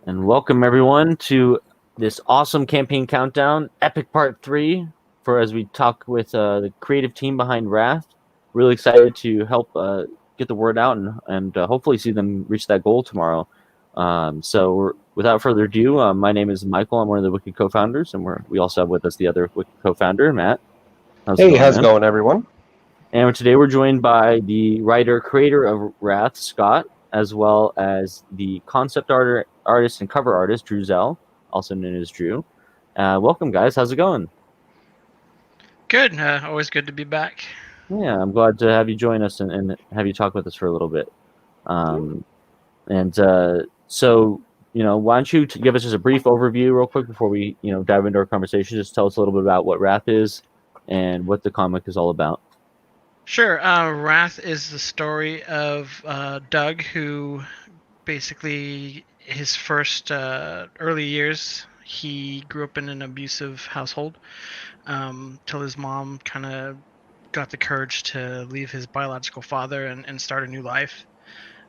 And welcome everyone to this awesome campaign countdown, epic part 3, for as we talk with the creative team behind Wrath. Really excited to help get the word out and hopefully see them reach that goal tomorrow. Without further ado, my name is Michael. I'm one of the Wiki co-founders, and we also have with us the other Wiki co-founder, Matt. How's it going, How's it man? going, everyone? And today we're joined by the writer-creator of Wrath, Scott, as well as the concept artist and cover artist, Drew Zell, also known as Drew. Welcome, guys. How's it going? Good. Always good to be back. Yeah, I'm glad to have you join us and have you talk with us for a little bit. So, why don't you give us just a brief overview real quick before we, dive into our conversation. Just tell us a little bit about what Wrath is and what the comic is all about. Sure. Wrath is the story of Doug, who basically his first early years, he grew up in an abusive household till his mom kind of got the courage to leave his biological father and start a new life.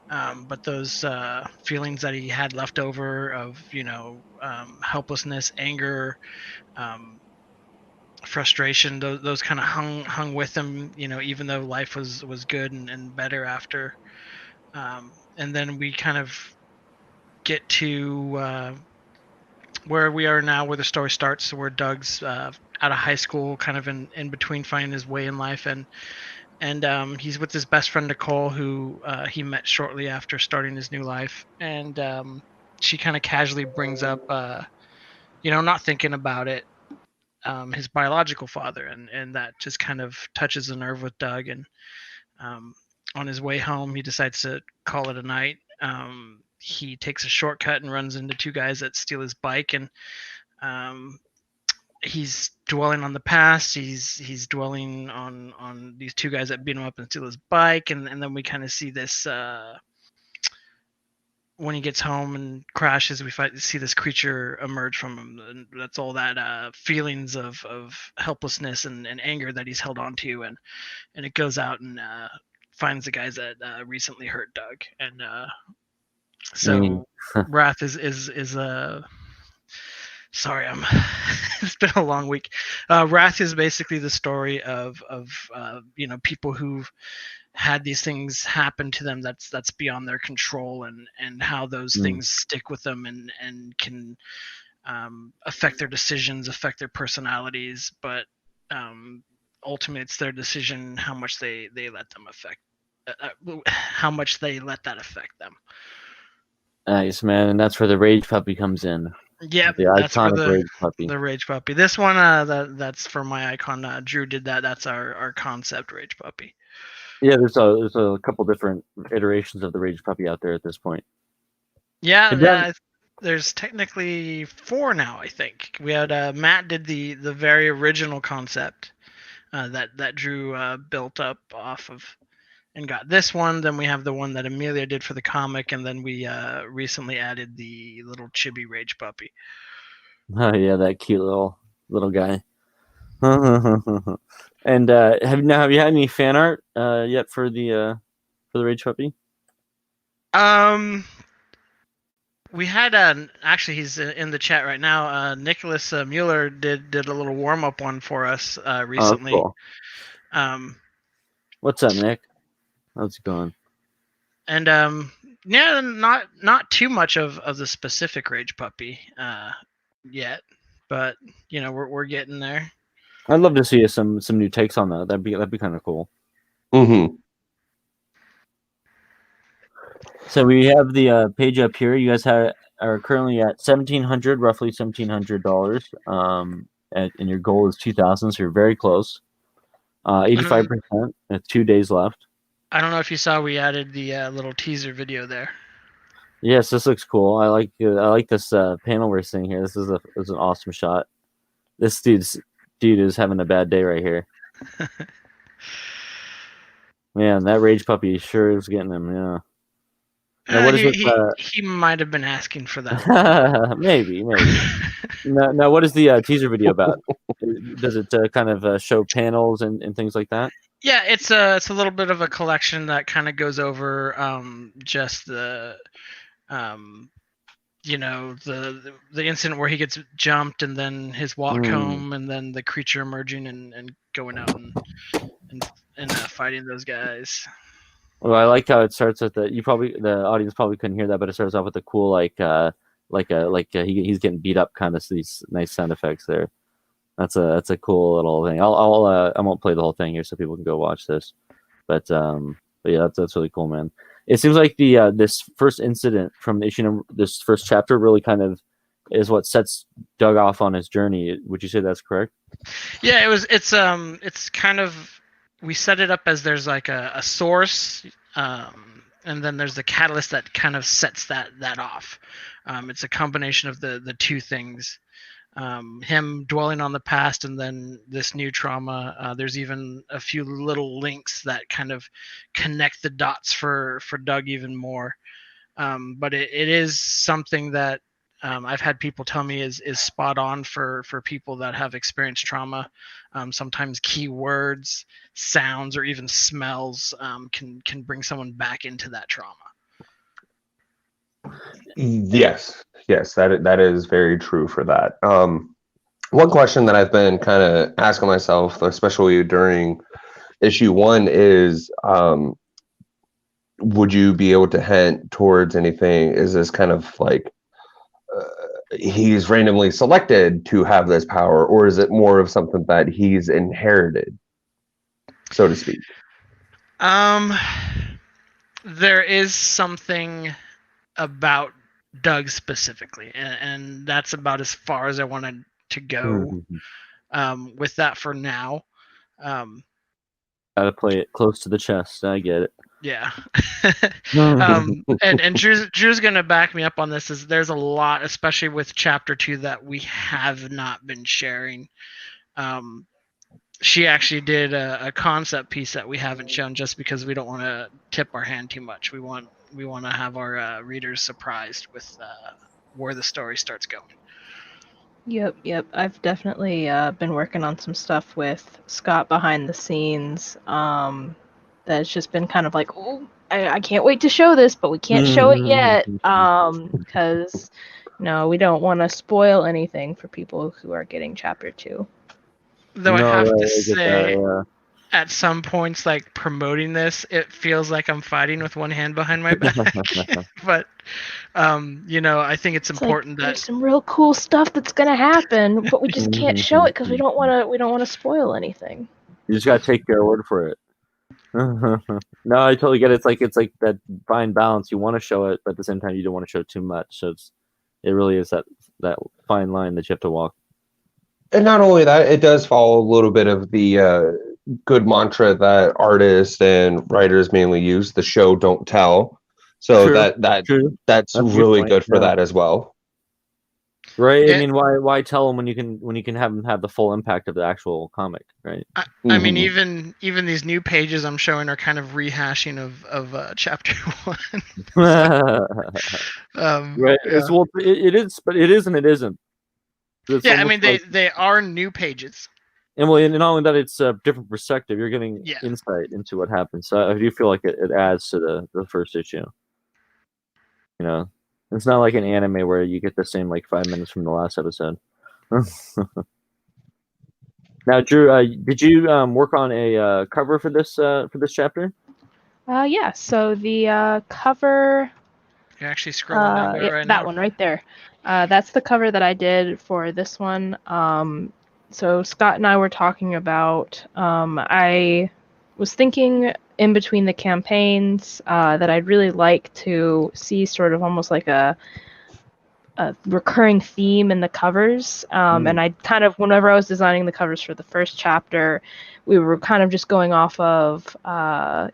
But those feelings that he had left over of, helplessness, anger, frustration, those kind of hung with him, even though life was good and better after. And then we kind of get to where we are now, where the story starts, where Doug's out of high school, kind of in between finding his way in life, and he's with his best friend Nicole, who he met shortly after starting his new life, and she kind of casually brings up, not thinking about it, his biological father, and that just kind of touches a nerve with Doug. And on his way home, he decides to call it a night. He takes a shortcut and runs into two guys that steal his bike, and he's dwelling on the past. He's dwelling on these two guys that beat him up and steal his bike, and then we kind of see this. When he gets home and crashes, we see this creature emerge from him, and that's all that feelings of helplessness and anger that he's held on to, and it goes out and finds the guys that recently hurt Doug, and so Wrath is sorry, it's been a long week. Wrath is basically the story of people who've had these things happen to them that's beyond their control, and how those things stick with them and can affect their decisions, affect their personalities, but ultimately it's their decision how much they let them affect, how much they let that affect them. Nice, man, and that's where the Rage Puppy comes in. Yep, the that's for the Rage Puppy. The Rage Puppy. This one, that's for my icon. Drew did that. That's our concept Rage Puppy. Yeah, there's a couple different iterations of the Rage Puppy out there at this point. Yeah, there's technically 4 now. I think we had Matt did the very original concept that Drew built up off of and got this one. Then we have the one that Amelia did for the comic, and then we recently added the little chibi Rage Puppy. Oh yeah, that cute little guy. And have you had any fan art yet for the Rage Puppy? We had actually, he's in the chat right now. Nicholas Mueller did a little warm up one for us recently. Oh, cool. What's up, Nick? How's it going? And yeah, not too much of the specific Rage Puppy yet, but we're getting there. I'd love to see some new takes on that. That'd be kind of cool. Mm-hmm. So we have the page up here. You guys are currently at roughly $1,700. And your goal is 2,000, so you're very close. 85%. 2 days left. I don't know if you saw, we added the little teaser video there. Yes, this looks cool. I like this panel we're seeing here. This is an awesome shot. This dude is having a bad day right here. Man, that Rage Puppy sure is getting him. Yeah. Now, what is he might have been asking for that. maybe. Now, what is the teaser video about? Does it kind of show panels and things like that? Yeah, it's a little bit of a collection that kind of goes over just the you know, the incident where he gets jumped and then his walk home and then the creature emerging and going out and fighting those guys. Well, I like how it starts with the audience probably couldn't hear that, but it starts off with a cool he's getting beat up kind of these nice sound effects there. That's a cool little thing. I won't play the whole thing here so people can go watch this, but yeah, that's really cool, man. It seems like the this first incident from this first chapter really kind of is what sets Doug off on his journey. Would you say that's correct? Yeah, it's kind of, we set it up as there's like a source, and then there's the catalyst that kind of sets that off. It's a combination of the two things. Him dwelling on the past and then this new trauma. There's even a few little links that kind of connect the dots for Doug even more. But it is something that I've had people tell me is spot on for people that have experienced trauma. Sometimes keywords, sounds, or even smells can bring someone back into that trauma. Yes, that is very true for that. One question that I've been kind of asking myself, especially during issue 1, is would you be able to hint towards anything? Is this kind of like he's randomly selected to have this power, or is it more of something that he's inherited, so to speak? There is something about Doug specifically, and that's about as far as I wanted to go with that for now. Gotta play it close to the chest. I get it. Yeah. And Drew's gonna back me up on this. Is there's a lot, especially with chapter 2, that we have not been sharing. She actually did a concept piece that we haven't shown just because we don't want to tip our hand too much. We want to have our readers surprised with where the story starts going. Yep. I've definitely been working on some stuff with Scott behind the scenes. That's just been kind of like, oh, I can't wait to show this, but we can't show it yet, because we don't want to spoil anything for people who are getting chapter 2. Though I have to say, at some points, like promoting this, it feels like I'm fighting with one hand behind my back. But I think it's important that there's some real cool stuff that's gonna happen, but we just can't show it because we don't want to spoil anything. You just gotta take their word for it. No, I totally get it. It's like that fine balance. You want to show it, but at the same time, you don't want to show too much. So it really is that fine line that you have to walk. And not only that, it does follow a little bit of the good mantra that artists and writers mainly use: the show, don't tell. So True. That's really good for that as well. Right. Yeah. I mean, why tell them when you can have them have the full impact of the actual comic, right? I mean, even these new pages I'm showing are kind of rehashing of chapter 1. Right. Yeah. It is, but it is and it isn't. It's I mean, they are new pages. And not only that, it's a different perspective. You're getting insight into what happens. So I do feel like it adds to the first issue. It's not like an anime where you get the same 5 minutes from the last episode. Now, Drew, did you work on a cover for this chapter? Yeah. So the cover. You're actually scrolling down there right now. That one right there. That's the cover that I did for this one. So Scott and I were talking about. I was thinking in between the campaigns that I'd really like to see sort of almost like a recurring theme in the covers. And I kind of, whenever I was designing the covers for the first chapter, we were kind of just going off of, what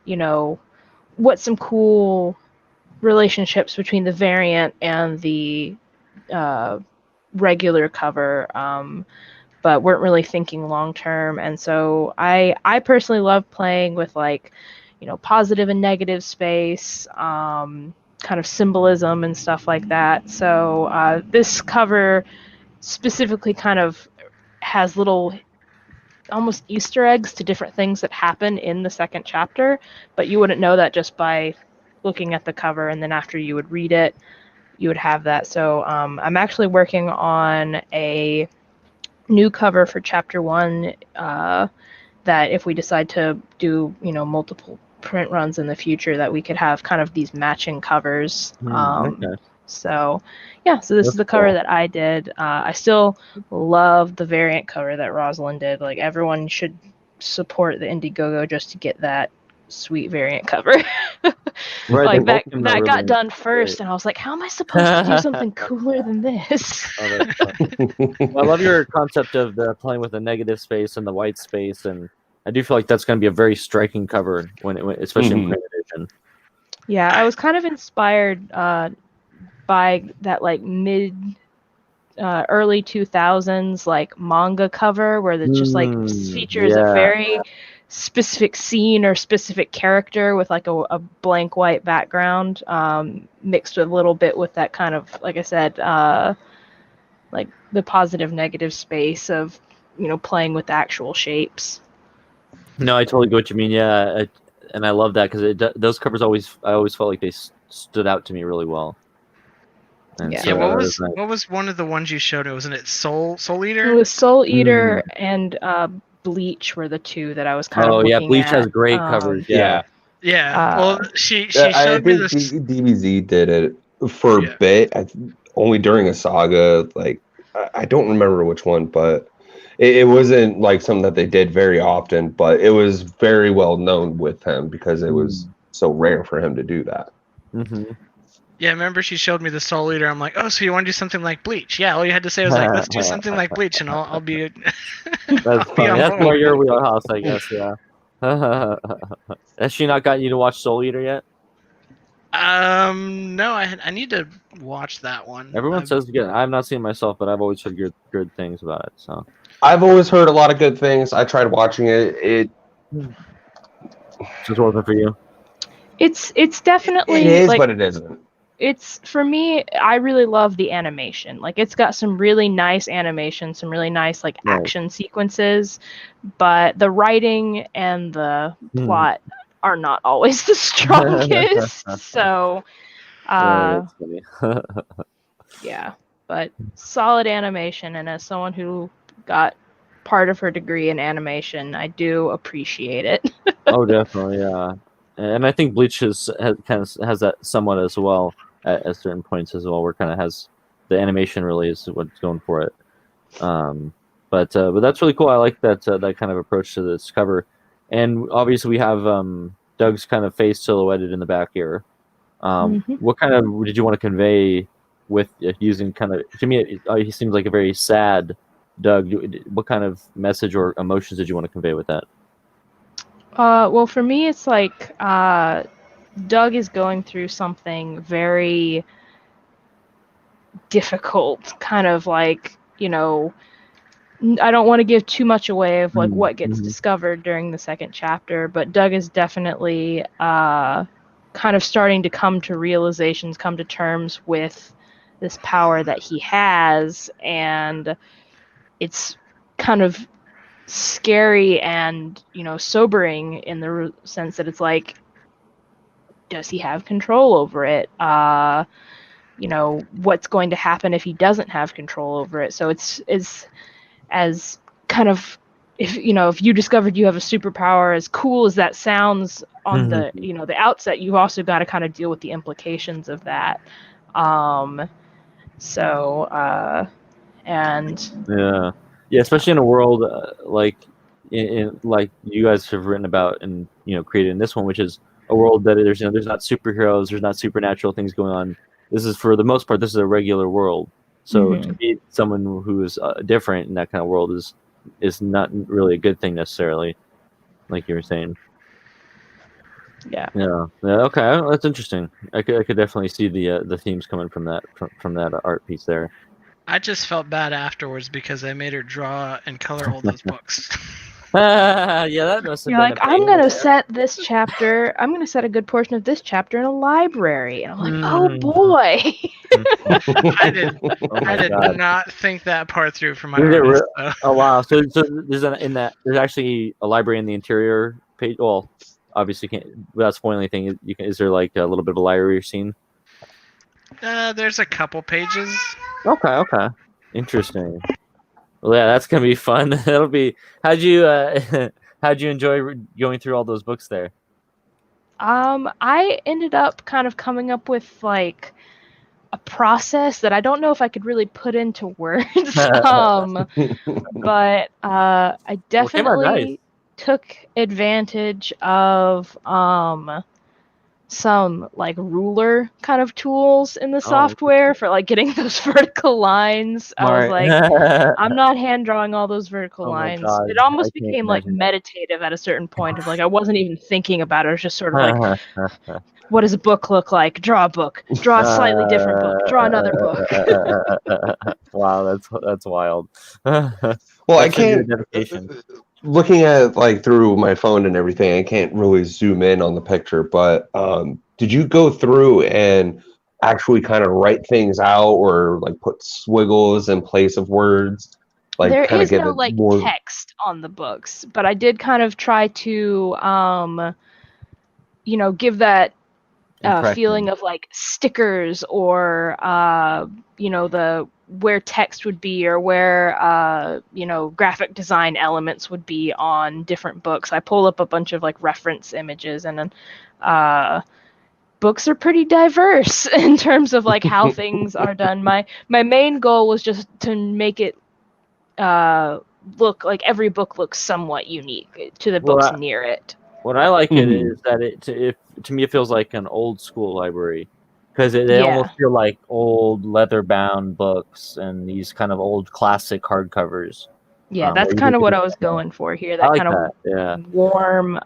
some cool relationships between the variant and the regular cover, but weren't really thinking long term. And so I personally love playing with positive and negative space, kind of symbolism and stuff like that. So this cover specifically kind of has little almost Easter eggs to different things that happen in the second chapter, but you wouldn't know that just by looking at the cover, and then after you would read it, you would have that. So I'm actually working on a new cover for chapter 1 that if we decide to do, multiple print runs in the future, that we could have kind of these matching covers. Okay. So yeah, so this That's is the cover cool. that I did. I still love the variant cover that Rosalind did. Like, everyone should support the Indiegogo just to get that sweet variant cover. Right, Like, they that both came out got really done first, great. and I was like, how am I supposed to do something cooler than this? Oh, that's fun. Well, I love your concept of the playing with the negative space and the white space, and I do feel like that's going to be a very striking cover especially in print edition. Yeah, I was kind of inspired by that, like, mid early 2000s like manga cover where it just like features a very specific scene or specific character with like a blank white background, mixed with a little bit with that kind of, like I said, like the positive negative space of playing with actual shapes. No, I totally get what you mean. Yeah, and I love that because those covers I always felt like they stood out to me really well. And Yeah. so Yeah, that was nice. what was one of the ones you showed? Wasn't it Soul Eater? It was Soul Eater and Bleach were the two that I was kind of looking at. Bleach has great covers. Yeah. Yeah. Well, she I showed me think this. DBZ did it for Yeah. a bit, only during a saga. Like, I don't remember which one, but it wasn't like something that they did very often. But it was very well known with him because it was so rare for him to do that. Mm-hmm. Yeah, remember she showed me the Soul Eater. I'm like, oh, so you want to do something like Bleach? Yeah, all you had to say was like, let's do something like Bleach, and I'll be. That's I'll be funny. on That's board. more your wheelhouse, I guess. Yeah. Has she not gotten you to watch Soul Eater yet? No, I need to watch that one. Everyone says good. I've not seen it myself, but I've always heard good things about it. So I've always heard a lot of good things. I tried watching it. It just wasn't for you. It's definitely it is, like, but it isn't. it's, for me, I really love the animation. Like, it's got some really nice animation, some really nice like action sequences, but the writing and the plot are not always the strongest. So That's funny. yeah, but solid animation, and as someone who got part of her degree in animation, I do appreciate it. Oh, definitely, yeah. And I think Bleach has that somewhat as well at certain points as well, where kind of has the animation really is what's going for it. But that's really cool. I like that that kind of approach to this cover, and obviously we have Doug's kind of face silhouetted in the back here. What kind of did you want to convey with using kind of, to me he seems like a very sad Doug. What kind of message or emotions did you want to convey with that? Well, for me, it's like Doug is going through something very difficult, kind of like, I don't want to give too much away of like what gets discovered during the second chapter, but Doug is definitely kind of starting to come to realizations, come to terms with this power that he has, and it's kind of scary and sobering in the sense that it's like, does he have control over it? What's going to happen if he doesn't have control over it? So it's as kind of, if you discovered you have a superpower, as cool as that sounds on the the outset, you've also got to kind of deal with the implications of that. And yeah, especially in a world like in like you guys have written about and created in this one, which is a world that there's not superheroes, there's not supernatural things going on. This is, for the most part, this is a regular world. So to be someone who is different in that kind of world is not really a good thing necessarily, like you were saying. Yeah. Okay, that's interesting. I could definitely see the themes coming from that art piece there. I just felt bad afterwards because I made her draw and color all those books. Yeah, that must have You're been like, I'm gonna set a good portion of this chapter in a library, and I'm like, oh boy. I did not think that part through for my artist. So. Oh wow! So there's actually a library in the interior page. Well, obviously, without spoiling anything, is there like a little bit of a library scene? There's a couple pages. Okay. Interesting. Well, yeah, that's gonna be fun. That'll be. How'd you how'd you enjoy going through all those books there? I ended up kind of coming up with like a process that I don't know if I could really put into words. But I Well, come on, definitely took advantage of some like ruler kind of tools in the software for like getting those vertical lines. I was like, I'm not hand drawing all those vertical Oh my lines. God, It almost I can't became like imagine meditative at a certain point of like I wasn't even thinking about it. I was just sort of like, that. what does a book look like? Draw a book. Draw a slightly different book. Draw another book. Wow, that's wild. Well, I That's a new can't. dedication. Looking at like through my phone and everything, I can't really zoom in on the picture. But did you go through and actually kind of write things out, or like put swiggles in place of words, like There kind of is give no it like more text on the books, but I did kind of try to give that feeling Impression. of like stickers or the where text would be or where graphic design elements would be on different books. I pulled up a bunch of like reference images, and then books are pretty diverse in terms of like how things are done. My main goal was just to make it look like every book looks somewhat unique to the books near it. What I like it Mhm. is that to me it feels like an old school library, because they Yeah. almost feel like old leather bound books and these kind of old classic hardcovers. Yeah, where that's you kind of can- what I was going for here. I That like kind of that. Yeah. warm,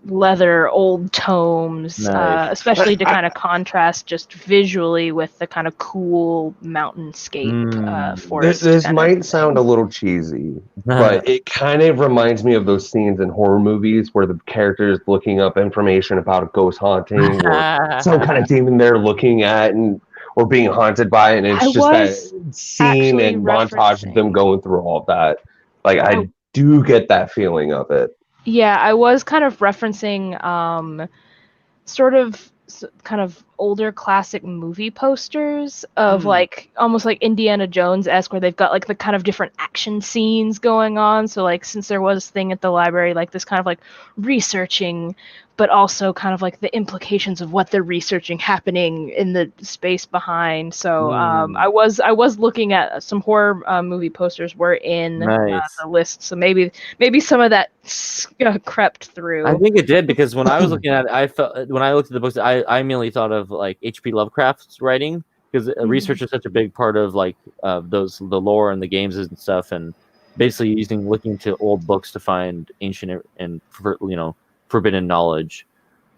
leather old tomes, Nice. especially to kind of contrast just visually with the kind of cool mountainscape, forest This kind of might thing. sound a little cheesy, but it kind of reminds me of those scenes in horror movies where the character is looking up information about a ghost haunting or some kind of demon they're looking at and or being haunted by, and it's I just that was scene actually and montage of them referencing. going through all of that. Like I I do get that feeling of it. Yeah, I was kind of referencing sort of kind of older classic movie posters of like almost like Indiana Jones-esque, where they've got like the kind of different action scenes going on. So like since there was this thing at the library, like this kind of like researching, but also kind of like the implications of what they're researching happening in the space behind. So I was looking at some horror movie posters were in Nice. the list. So maybe some of that crept through. I think it did, because when I was looking at it, I felt when I looked at the books, I immediately thought of like H.P. Lovecraft's writing, because research is such a big part of like the lore and the games and stuff, and basically looking to old books to find ancient and forbidden knowledge.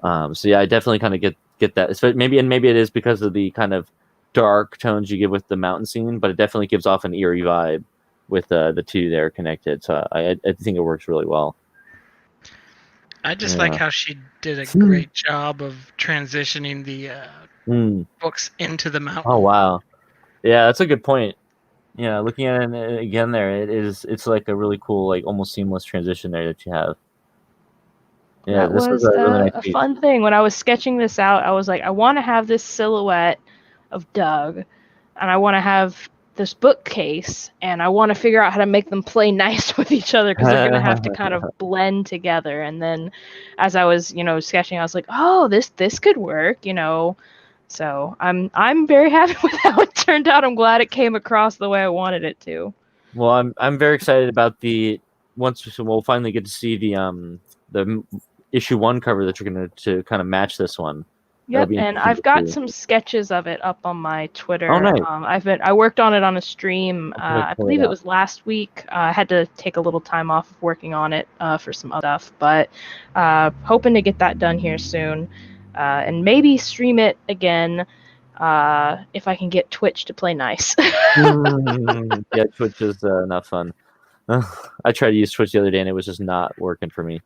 So yeah, I definitely kind of get that. Maybe it is because of the kind of dark tones you give with the mountain scene, but it definitely gives off an eerie vibe with the two there connected. So I think it works really well. I just like how she did a great job of transitioning the books into the mountain. Oh wow, yeah, that's a good point. Yeah, looking at it again, it's like a really cool, like almost seamless transition there that you have. Yeah, That this was was a really nice a piece. fun thing. When I was sketching this out, I was like, I want to have this silhouette of Doug, and I want to have this bookcase, and I want to figure out how to make them play nice with each other, because they're gonna have to kind of blend together. And then, as I was, sketching, I was like, oh, this could work, So I'm very happy with how it turned out. I'm glad it came across the way I wanted it to. Well, I'm very excited about once we'll finally get to see the issue 1 cover that you're going to kind of match this one. Yep, and I've got some sketches of it up on my Twitter. Oh, nice. I worked on it on a stream. I believe it was last week. I had to take a little time off of working on it for some other stuff, but hoping to get that done here soon, and maybe stream it again if I can get Twitch to play nice. Yeah, Twitch is not fun. I tried to use Twitch the other day and it was just not working for me.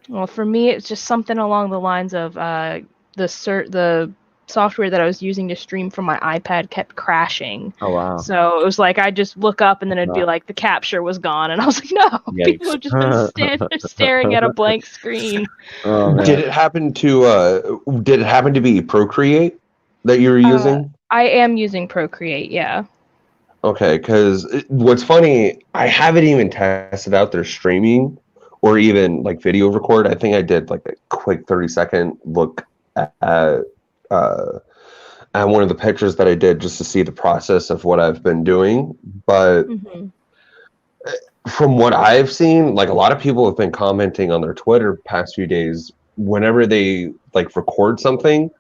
Well, for me, it's just something along the lines of the software that I was using to stream from my iPad kept crashing. Oh wow. So it was like I just look up and then it'd be like the capture was gone, and I was like, no, people have just been staring at a blank screen. Oh, Did it happen to be Procreate that you were using? I am using Procreate, yeah. Okay, because what's funny, I haven't even tested out their streaming or even like video record. I think I did like a quick 30-second look at one of the pictures that I did just to see the process of what I've been doing. But from what I've seen, like a lot of people have been commenting on their Twitter past few days, whenever they like record something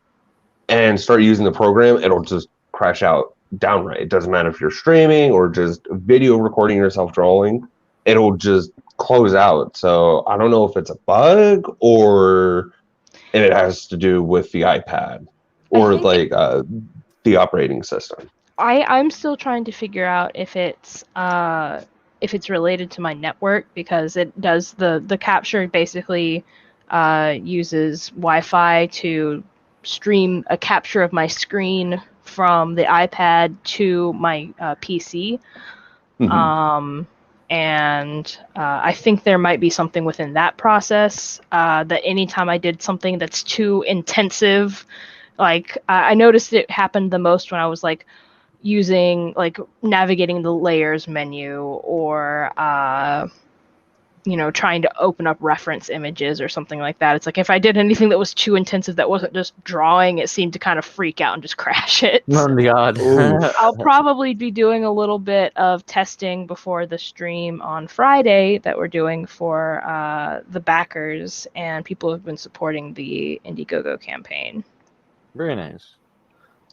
and start using the program, it'll just crash out downright. It doesn't matter if you're streaming or just video recording yourself drawing, it'll just close out. So I don't know if it's a bug or if it has to do with the iPad or like the operating system. I'm still trying to figure out if it's related to my network, because it does the capture basically uses Wi-Fi to stream a capture of my screen from the iPad to my PC. And I think there might be something within that process that anytime I did something that's too intensive, like I noticed it happened the most when I was like using like navigating the layers menu or trying to open up reference images or something like that. It's like if I did anything that was too intensive that wasn't just drawing, it seemed to kind of freak out and just crash it. Oh my god. I'll probably be doing a little bit of testing before the stream on Friday that we're doing for the backers and people who've been supporting the Indiegogo campaign. Very nice.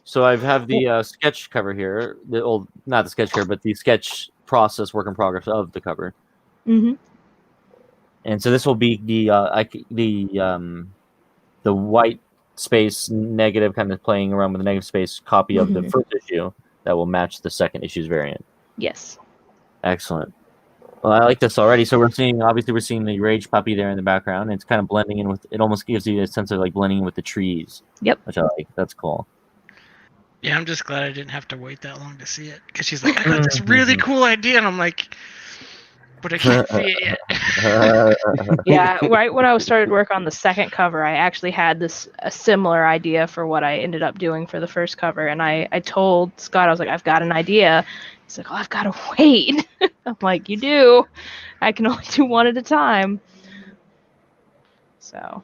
So I have the sketch cover here. Not the sketch cover, but the sketch process work in progress of the cover. And so this will be the white space negative, kind of playing around with the negative space copy of the first issue that will match the second issue's variant. Yes. Excellent. Well, I like this already. So we're seeing the rage puppy there in the background. And it's kind of blending in with. It almost gives you a sense of like blending in with the trees. Yep. Which I like. That's cool. Yeah, I'm just glad I didn't have to wait that long to see it, because she's like, I got this really cool idea, and I'm like, but I can't see it yet. Yeah, right when I started work on the second cover, I actually had a similar idea for what I ended up doing for the first cover, and I told Scott, I was like, I've got an idea. He's like, oh, I've got to wait. I'm like, you do. I can only do one at a time. So.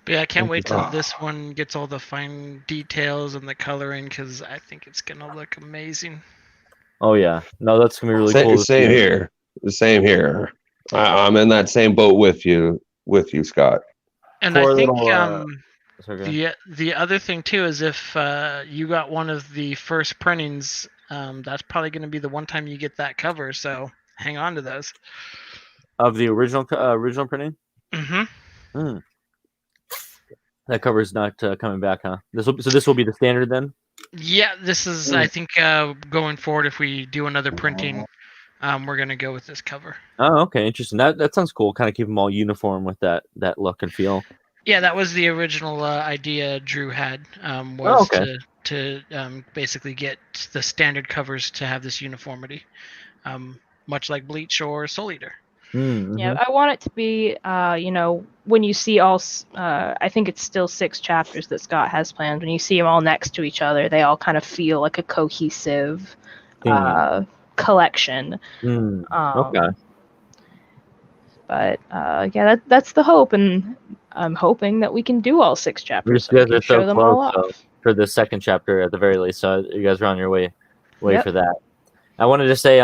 But yeah, I can't wait till this one gets all the fine details and the coloring, because I think it's going to look amazing. Oh, yeah. No, that's going to be really cool. Same here. Same here. I'm in that same boat with you, Scott. And I think the other thing, too, is if you got one of the first printings, that's probably going to be the one time you get that cover, so hang on to those. Of the original printing? Mm-hmm. That cover is not coming back, huh? This will be the standard then? Yeah, this is, I think, going forward, if we do another printing, we're going to go with this cover. Oh, okay, interesting. That sounds cool. Kind of keep them all uniform with that look and feel. Yeah, that was the original idea Drew had, to basically get the standard covers to have this uniformity, much like Bleach or Soul Eater. Yeah, I want it to be, when you see all, I think it's still 6 chapters that Scott has planned. When you see them all next to each other, they all kind of feel like a cohesive collection. Okay. But yeah, that's the hope, and I'm hoping that we can do all 6 chapters. So we can show them all off. For the second chapter at the very least. So you guys are on your way for that. I wanted to say,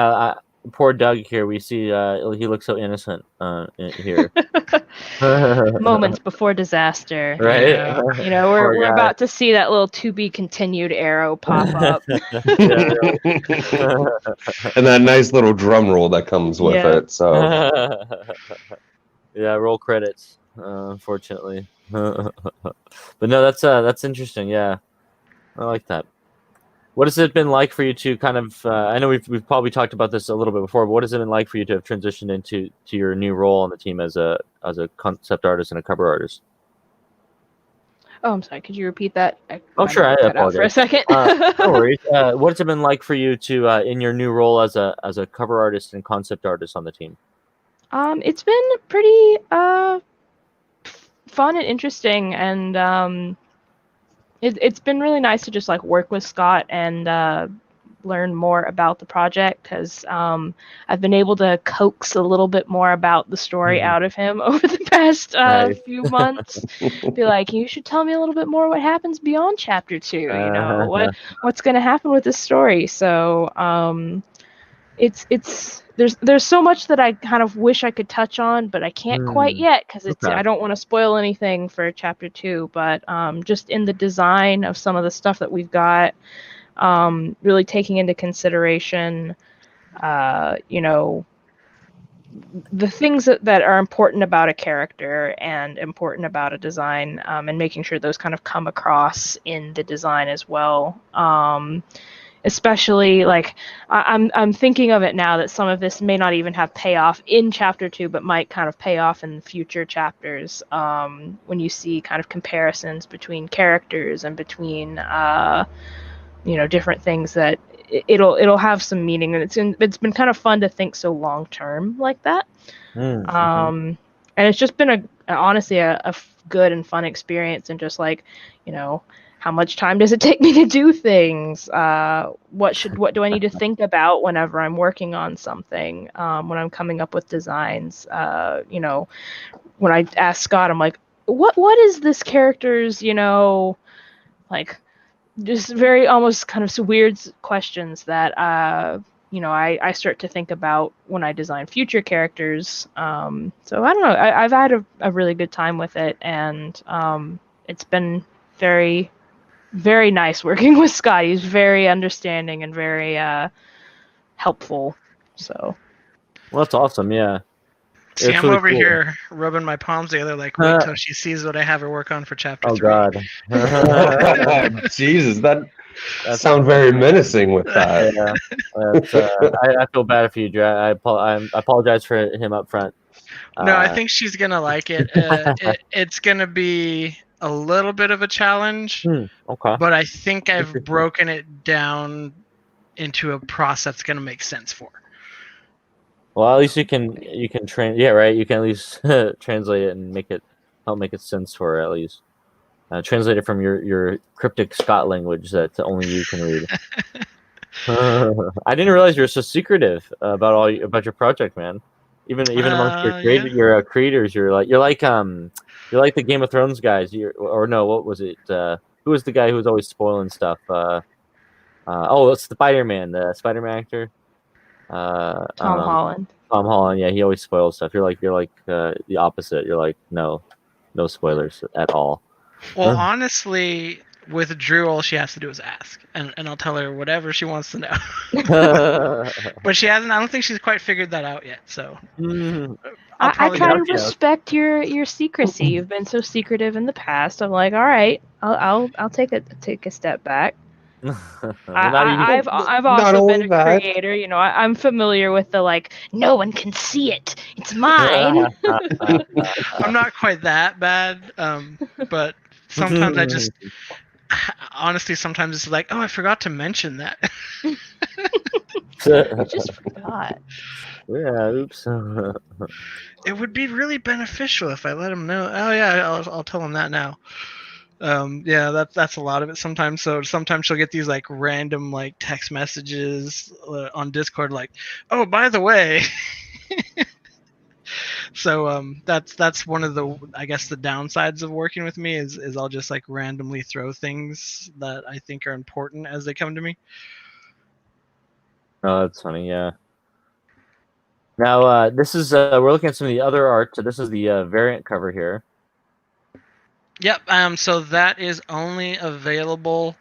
poor Doug here. We see he looks so innocent here. Moments before disaster, right? We're about to see that little to be continued arrow pop up, and that nice little drum roll that comes with it. So yeah, roll credits. Unfortunately, but no, that's interesting. Yeah, I like that. What has it been like for you to kind of? I know we've probably talked about this a little bit before, but what has it been like for you to have transitioned into your new role on the team as a concept artist and a cover artist? Oh, I'm sorry. Could you repeat that? Oh, sure. I cut out for a apologize. second. No worries. What's it been like for you to in your new role as a cover artist and concept artist on the team? It's been pretty fun and interesting, and it's been really nice to just like work with Scott and learn more about the project, because I've been able to coax a little bit more about the story out of him over the past Nice. few months. Be like, you should tell me a little bit more what happens beyond chapter 2. You know, what's going to happen with this story. So it's there's so much that I kind of wish I could touch on, but I can't quite yet, because Okay. I don't want to spoil anything for chapter 2. But just in the design of some of the stuff that we've got, really taking into consideration, you know, the things that are important about a character and important about a design, and making sure those kind of come across in the design as well. Especially like I'm thinking of it now that some of this may not even have payoff in chapter 2, but might kind of pay off in future chapters, when you see kind of comparisons between characters and between different things, that it'll have some meaning, and it's been kind of fun to think so long term like that. And it's just been honestly a good and fun experience, and just like, how much time does it take me to do things? What do I need to think about whenever I'm working on something? When I'm coming up with designs, when I ask Scott, I'm like, what is this character's, like, just very almost kind of weird questions that I start to think about when I design future characters. So I don't know. I've had a really good time with it, and it's been very, very nice working with Scott. He's very understanding and very helpful. So. Well, that's awesome. Yeah. See, It's I'm really over cool. here rubbing my palms together, like, wait till she sees what I have her work on for chapter 3. God. Jesus, that sound very menacing with that. Yeah. I feel bad for you, Dre. I apologize for him up front. No, I think she's gonna like it. It's gonna be a little bit of a challenge, okay. but I think I've broken it down into a process that's gonna make sense for her. Well, at least you can yeah, right. You can at least translate it and help make it sense for her, at least. Translate it from your cryptic Scott language that only you can read. I didn't realize you're so secretive about your project, man. Even amongst your creators, you're like the Game of Thrones guys. Or no, what was it? Who was the guy who was always spoiling stuff? It's Spider-Man, the Spider-Man actor. Tom Holland. Tom Holland, yeah, he always spoils stuff. You're like the opposite. You're like, no spoilers at all. Well, honestly, with Drew, all she has to do is ask, and I'll tell her whatever she wants to know. But she hasn't. I don't think she's quite figured that out yet. So I try to respect your secrecy. You've been so secretive in the past. I'm like, all right, I'll take a step back. I've also been a creator. I'm familiar with the, like, no one can see it. It's mine. I'm not quite that bad, but sometimes I just honestly sometimes it's like, oh, I forgot to mention that. I just forgot. Yeah, oops. It would be really beneficial if I let him know. Oh yeah, I'll tell him that now. Yeah, that's a lot of it sometimes. So sometimes she'll get these like random like text messages on Discord, like, oh, by the way. So that's one of the, I guess, the downsides of working with me is I'll just like randomly throw things that I think are important as they come to me. Oh, that's funny. Yeah. Now this is we're looking at some of the other art. So this is the variant cover here. Yep. So that is only available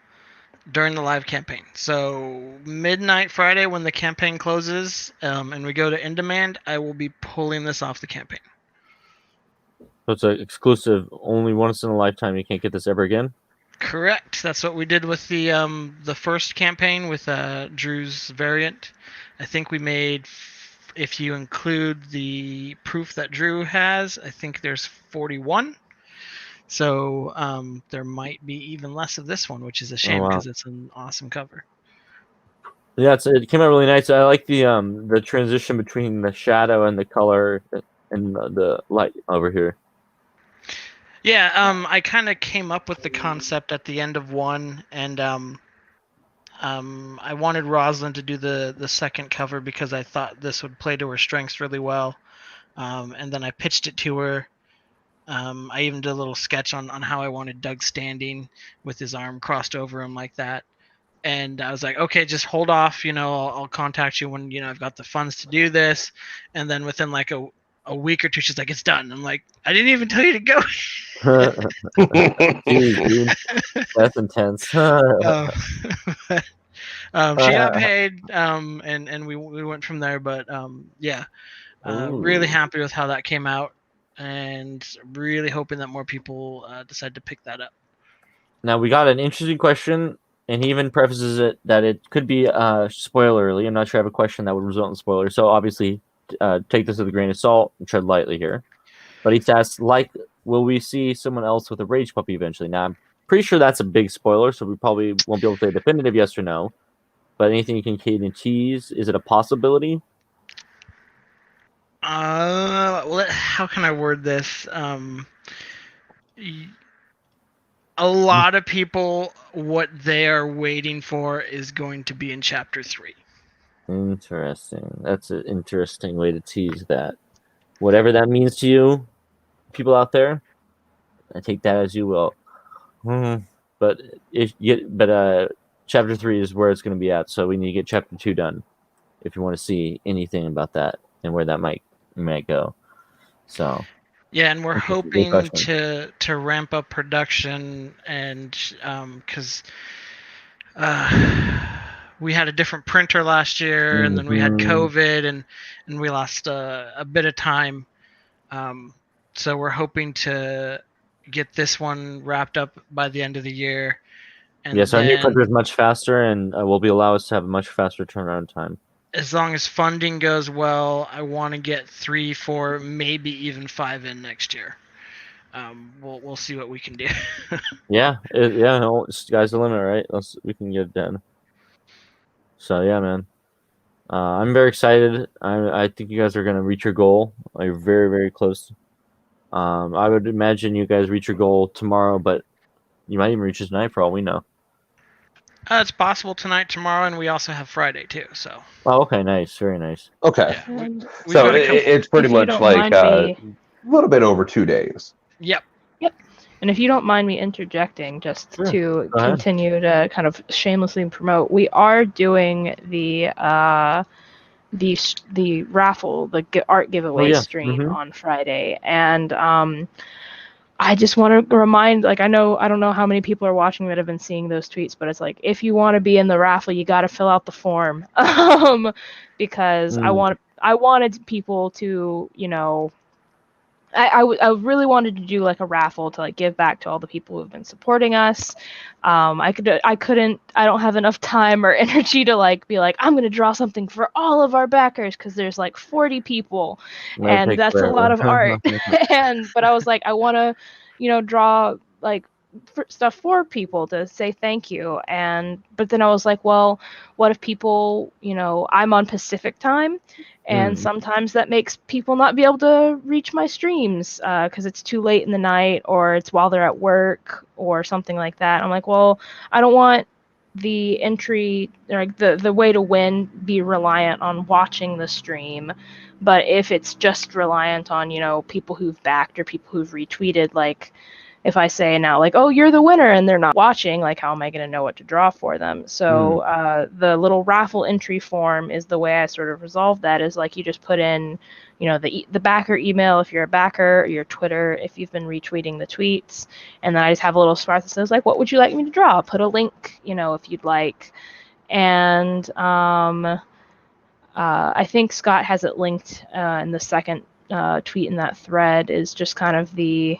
during the live campaign. So midnight Friday when the campaign closes, and we go to in demand, I will be pulling this off the campaign. So it's an exclusive, only once in a lifetime. You can't get this ever again. Correct. That's what we did with the first campaign with Drew's variant. I think we made, if you include the proof that Drew has, I think there's 41. So there might be even less of this one, which is a shame wow. because it's an awesome cover. Yeah, it came out really nice. I like the transition between the shadow and the color and the light over here. Yeah, I kind of came up with the concept at the end of one, and I wanted Rosalind to do the second cover because I thought this would play to her strengths really well. And then I pitched it to her. I even did a little sketch on how I wanted Doug standing with his arm crossed over him like that. And I was like, okay, just hold off. I'll contact you when I've got the funds to do this. And then within like a week or two, she's like, it's done. I'm like, I didn't even tell you to go. Jeez, dude. That's intense. She got paid, and we went from there. But yeah, really happy with how that came out, and really hoping that more people decide to pick that up. Now we got an interesting question, and he even prefaces it that it could be spoilerly. I'm not sure I have a question that would result in spoilers, so obviously take this with a grain of salt and tread lightly here. But he asks, will we see someone else with a rage puppy eventually? Now I'm pretty sure that's a big spoiler, so we probably won't be able to say a definitive yes or no. But anything you can tease, is it a possibility? How can I word this? A lot of people, what they are waiting for is going to be in chapter 3. Interesting. That's an interesting way to tease that. Whatever that means to you, people out there, I take that as you will. But chapter 3 is where it's going to be at, so we need to get chapter 2 done if you want to see anything about that and where that might go. So yeah, and we're hoping to ramp up production, and because we had a different printer last year, and then we had COVID, and we lost a bit of time. So we're hoping to get this one wrapped up by the end of the year. And yes, our new printer is much faster, and will allow us to have a much faster turnaround time. As long as funding goes well, I want to get 3, 4, maybe even 5 in next year. We'll see what we can do. Sky's the limit, right? We can get it done. So yeah, man, I'm very excited. I think you guys are gonna reach your goal. You're very, very close. I would imagine you guys reach your goal tomorrow, but you might even reach it tonight for all we know. It's possible tonight, tomorrow, and we also have Friday too. So. Oh, okay, nice, very nice. Okay, yeah, so it's pretty much like a little bit over 2 days. Yep. And if you don't mind me interjecting, just to continue to kind of shamelessly promote, we are doing the raffle, the art giveaway stream on Friday, and I just want to remind, I don't know how many people are watching that have been seeing those tweets, but it's like, if you want to be in the raffle, you got to fill out the form, because I wanted people to, I really wanted to do a raffle to give back to all the people who have been supporting us. I don't have enough time or energy to be I'm going to draw something for all of our backers, because there's 40 people, and that's a lot of art. But I was I want to, draw stuff for people to say thank you. But then I was well, what if people, I'm on Pacific time, and sometimes that makes people not be able to reach my streams because it's too late in the night, or it's while they're at work or something like that. I'm well, I don't want the entry, the way to win, be reliant on watching the stream. But if it's just reliant on, people who've backed or people who've retweeted, if I say now, oh, you're the winner, and they're not watching, how am I going to know what to draw for them? So the little raffle entry form is the way I sort of resolve that, is you just put in, the backer email if you're a backer, or your Twitter if you've been retweeting the tweets, and then I just have a little spot that says, what would you like me to draw? Put a link, if you'd like. And I think Scott has it linked in the second tweet in that thread, is just kind of the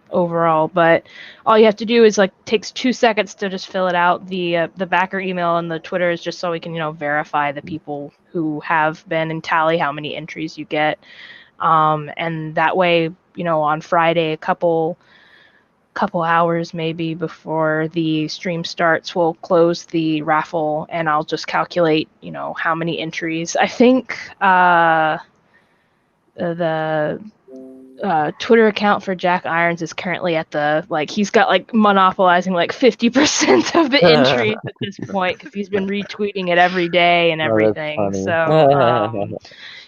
overall, but all you have to do is takes 2 seconds to just fill it out. The backer email and the Twitter is just so we can verify the people who have been, and tally how many entries you get. And that way, on Friday, a couple hours maybe before the stream starts, we'll close the raffle, and I'll just calculate, how many entries. I think the Twitter account for Jack Irons is currently at he's got monopolizing 50% of the entries at this point, because he's been retweeting it every day and everything. Oh, that's So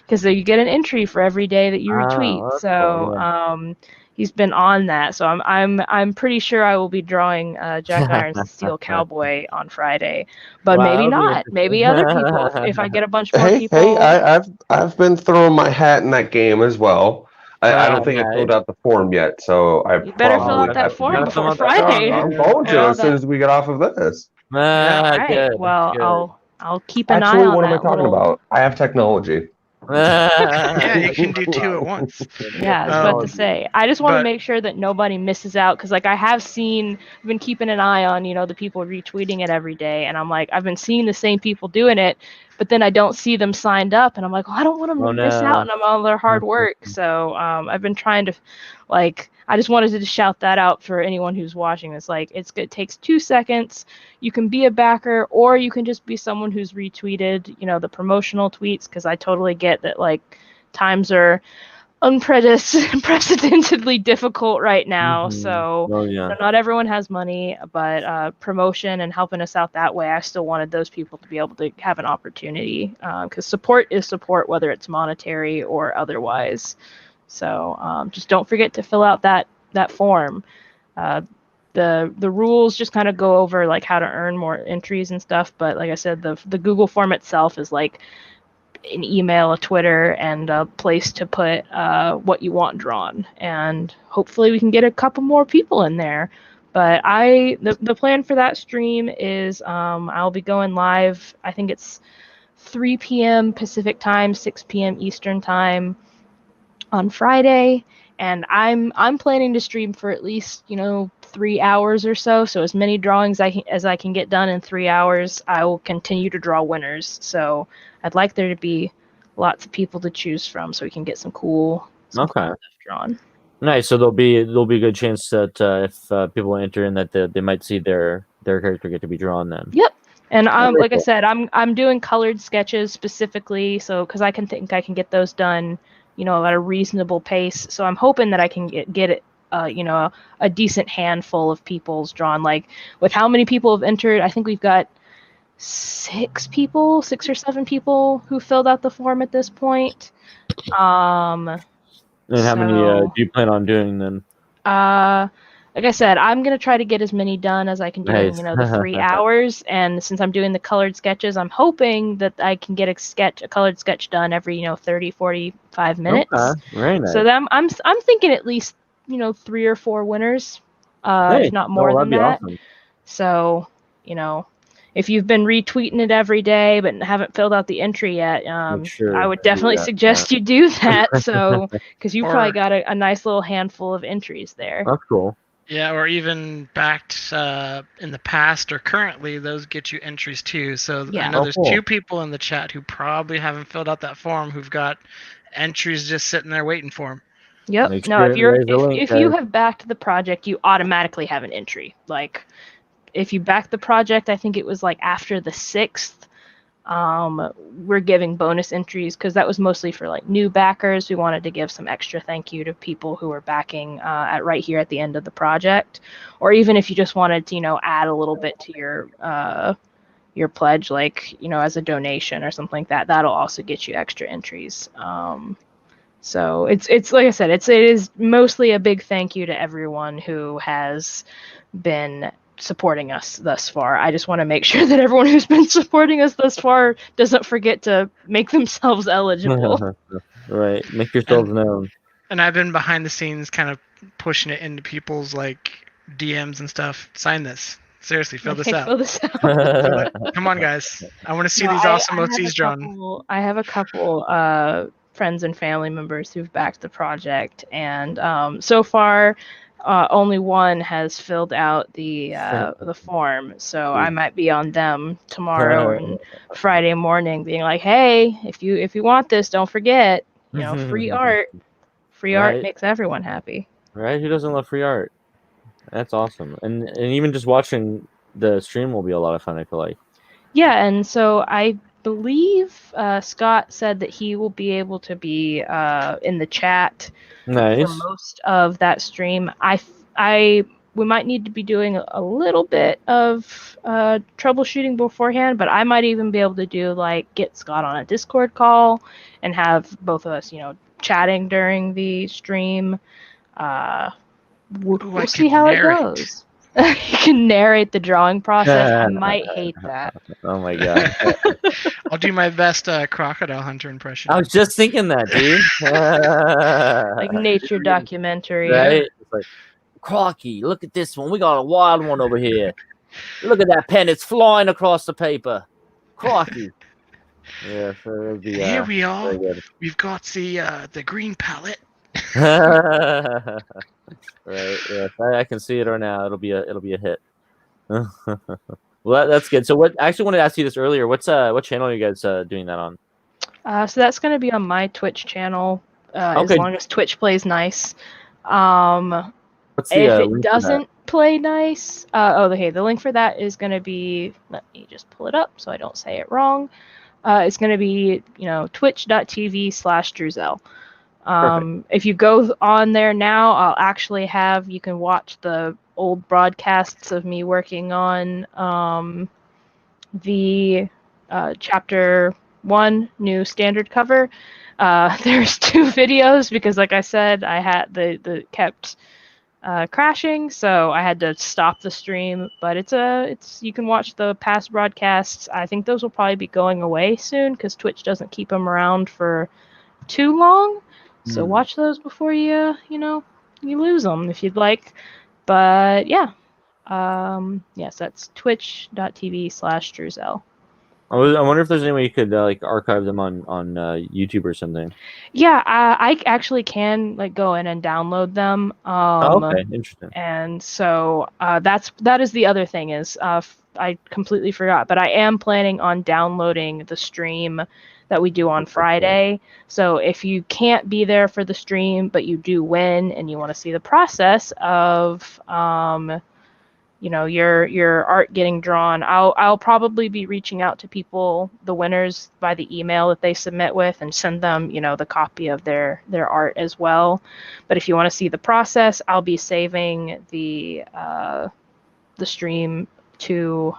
because you get an entry for every day that you retweet. That's So cool, he's been on that. So I'm pretty sure I will be drawing Jack Irons the Steel Cowboy on Friday, but Wow, maybe that'll be not. Maybe other people. If I get a bunch more Hey, people. I've been throwing my hat in that game as well. I don't think I filled nice. out the form yet, so I You better fill probably out that have to form do before that. Friday. I'm going to Well, as soon as we get off of this. All right. Good. Well, Good. I'll keep an eye Actually, on what am I that talking little. about? I have technology. Yeah, you can do two at once. Yeah, I was about to say. I just want to make sure that nobody misses out, because I have been keeping an eye on the people retweeting it every day, and I've been seeing the same people doing it, but then I don't see them signed up, and I'm like, well, I don't want them to miss out on all their hard work. So I've been trying to I just wanted to shout that out for anyone who's watching this. It takes 2 seconds. You can be a backer, or you can just be someone who's retweeted, the promotional tweets, because I totally get that times are unprecedentedly difficult right now. So not everyone has money, but promotion and helping us out that way, I still wanted those people to be able to have an opportunity, because support is support, whether it's monetary or otherwise. So just don't forget to fill out that form. The rules just kind of go over how to earn more entries and stuff, but like I said, the Google form itself is an email, a Twitter, and a place to put what you want drawn, and hopefully we can get a couple more people in there. But the plan for that stream is I'll be going live. I think it's 3 p.m. Pacific time, 6 p.m. Eastern time on Friday, and I'm planning to stream for at least 3 hours or so. So as many drawings as I can get done in 3 hours, I will continue to draw winners. So I'd like there to be lots of people to choose from, so we can get some cool stuff drawn. Nice. So there'll be a good chance that if people enter in, that they might see their character get to be drawn then. Yep. And like I said, I'm doing colored sketches specifically, so because I think I can get those done at a reasonable pace. So I'm hoping that I can get it, a decent handful of people's drawn. With how many people have entered, I think we've got 6 or 7 people who filled out the form at this point. And how many do you plan on doing then? Like I said, I'm going to try to get as many done as I can do in, the 3 hours. And since I'm doing the colored sketches, I'm hoping that I can get a colored sketch done every, 30, 45 minutes. Okay. Very nice. So I'm thinking at least, 3 or 4 winners, if not more than that. Awesome. So, if you've been retweeting it every day but haven't filled out the entry yet, I would definitely suggest you do that. So, because you probably got a nice little handful of entries there. That's cool. Yeah, or even backed in the past or currently, those get you entries too. So I know there's 2 people in the chat who probably haven't filled out that form who've got entries just sitting there waiting for them. Yep. If you have backed the project, you automatically have an entry. If you back the project, I think it was after the 6th, we're giving bonus entries, because that was mostly for new backers. We wanted to give some extra thank you to people who were backing right here at the end of the project, or even if you just wanted to add a little bit to your pledge, as a donation or something like that. That'll also get you extra entries. So it's like I said, it is mostly a big thank you to everyone who has been supporting us thus far. I just want to make sure that everyone who's been supporting us thus far doesn't forget to make themselves eligible. Right. Make yourselves known. And I've been behind the scenes kind of pushing it into people's DMs and stuff. Sign this. Seriously, fill this out. Come on, guys. I want to see these awesome OCs drawn. I have a couple friends and family members who've backed the project, and so far only one has filled out the form, so I might be on them tomorrow and Friday morning, being like, "Hey, if you want this, don't forget, You know, free art. Free art Right. makes everyone happy. Right? Who doesn't love free art? That's awesome. And even just watching the stream will be a lot of fun, I feel like. Yeah, and so I believe Scott said that he will be able to be in the chat for Nice. most of that stream. We might need to be doing a little bit of troubleshooting beforehand, but I might even be able to do like get Scott on a Discord call and have both of us, you know, chatting during the stream. We'll see how it goes. You can narrate the drawing process. I might hate that. Oh my god. I'll do my best Crocodile Hunter impression. I was just thinking that, dude. Like nature documentary. Right? It's like, Crocky, look at this one. We got a wild one over here. Look at that pen. It's flying across the paper. Crocky. Yeah, so it'd be, Here we are. very good. We've got the green palette. Right. Yeah. I can see it right now. It'll be a hit. Well, that's good. So, what? I actually wanted to ask you this earlier. What channel are you guys doing that on? So that's going to be on my Twitch channel, as Okay. long as Twitch plays nice. What's the If it link for that? doesn't play nice, okay, the link for that is going to be. Let me just pull it up so I don't say it wrong. It's going to be, you know, twitch.tv/Druzel. If you go on there now, I'll actually have, you can watch the old broadcasts of me working on the chapter 1 new standard cover. There's 2 videos because, like I said, I had the kept crashing, so I had to stop the stream. But it's you can watch the past broadcasts. I think those will probably be going away soon because Twitch doesn't keep them around for too long. So watch those before you lose them if you'd like. But yeah, yes, that's twitch.tv/Druzel. I wonder if there's any way you could like archive them on YouTube or something. Yeah, I actually can like go in and download them. Okay, interesting. And so that is the other thing is I completely forgot, but I am planning on downloading the stream that we do on Friday. So if you can't be there for the stream, but you do win and you want to see the process of your art getting drawn, I'll probably be reaching out to people, the winners, by the email that they submit with, and send them, the copy of their art as well. But if you want to see the process, I'll be saving the stream to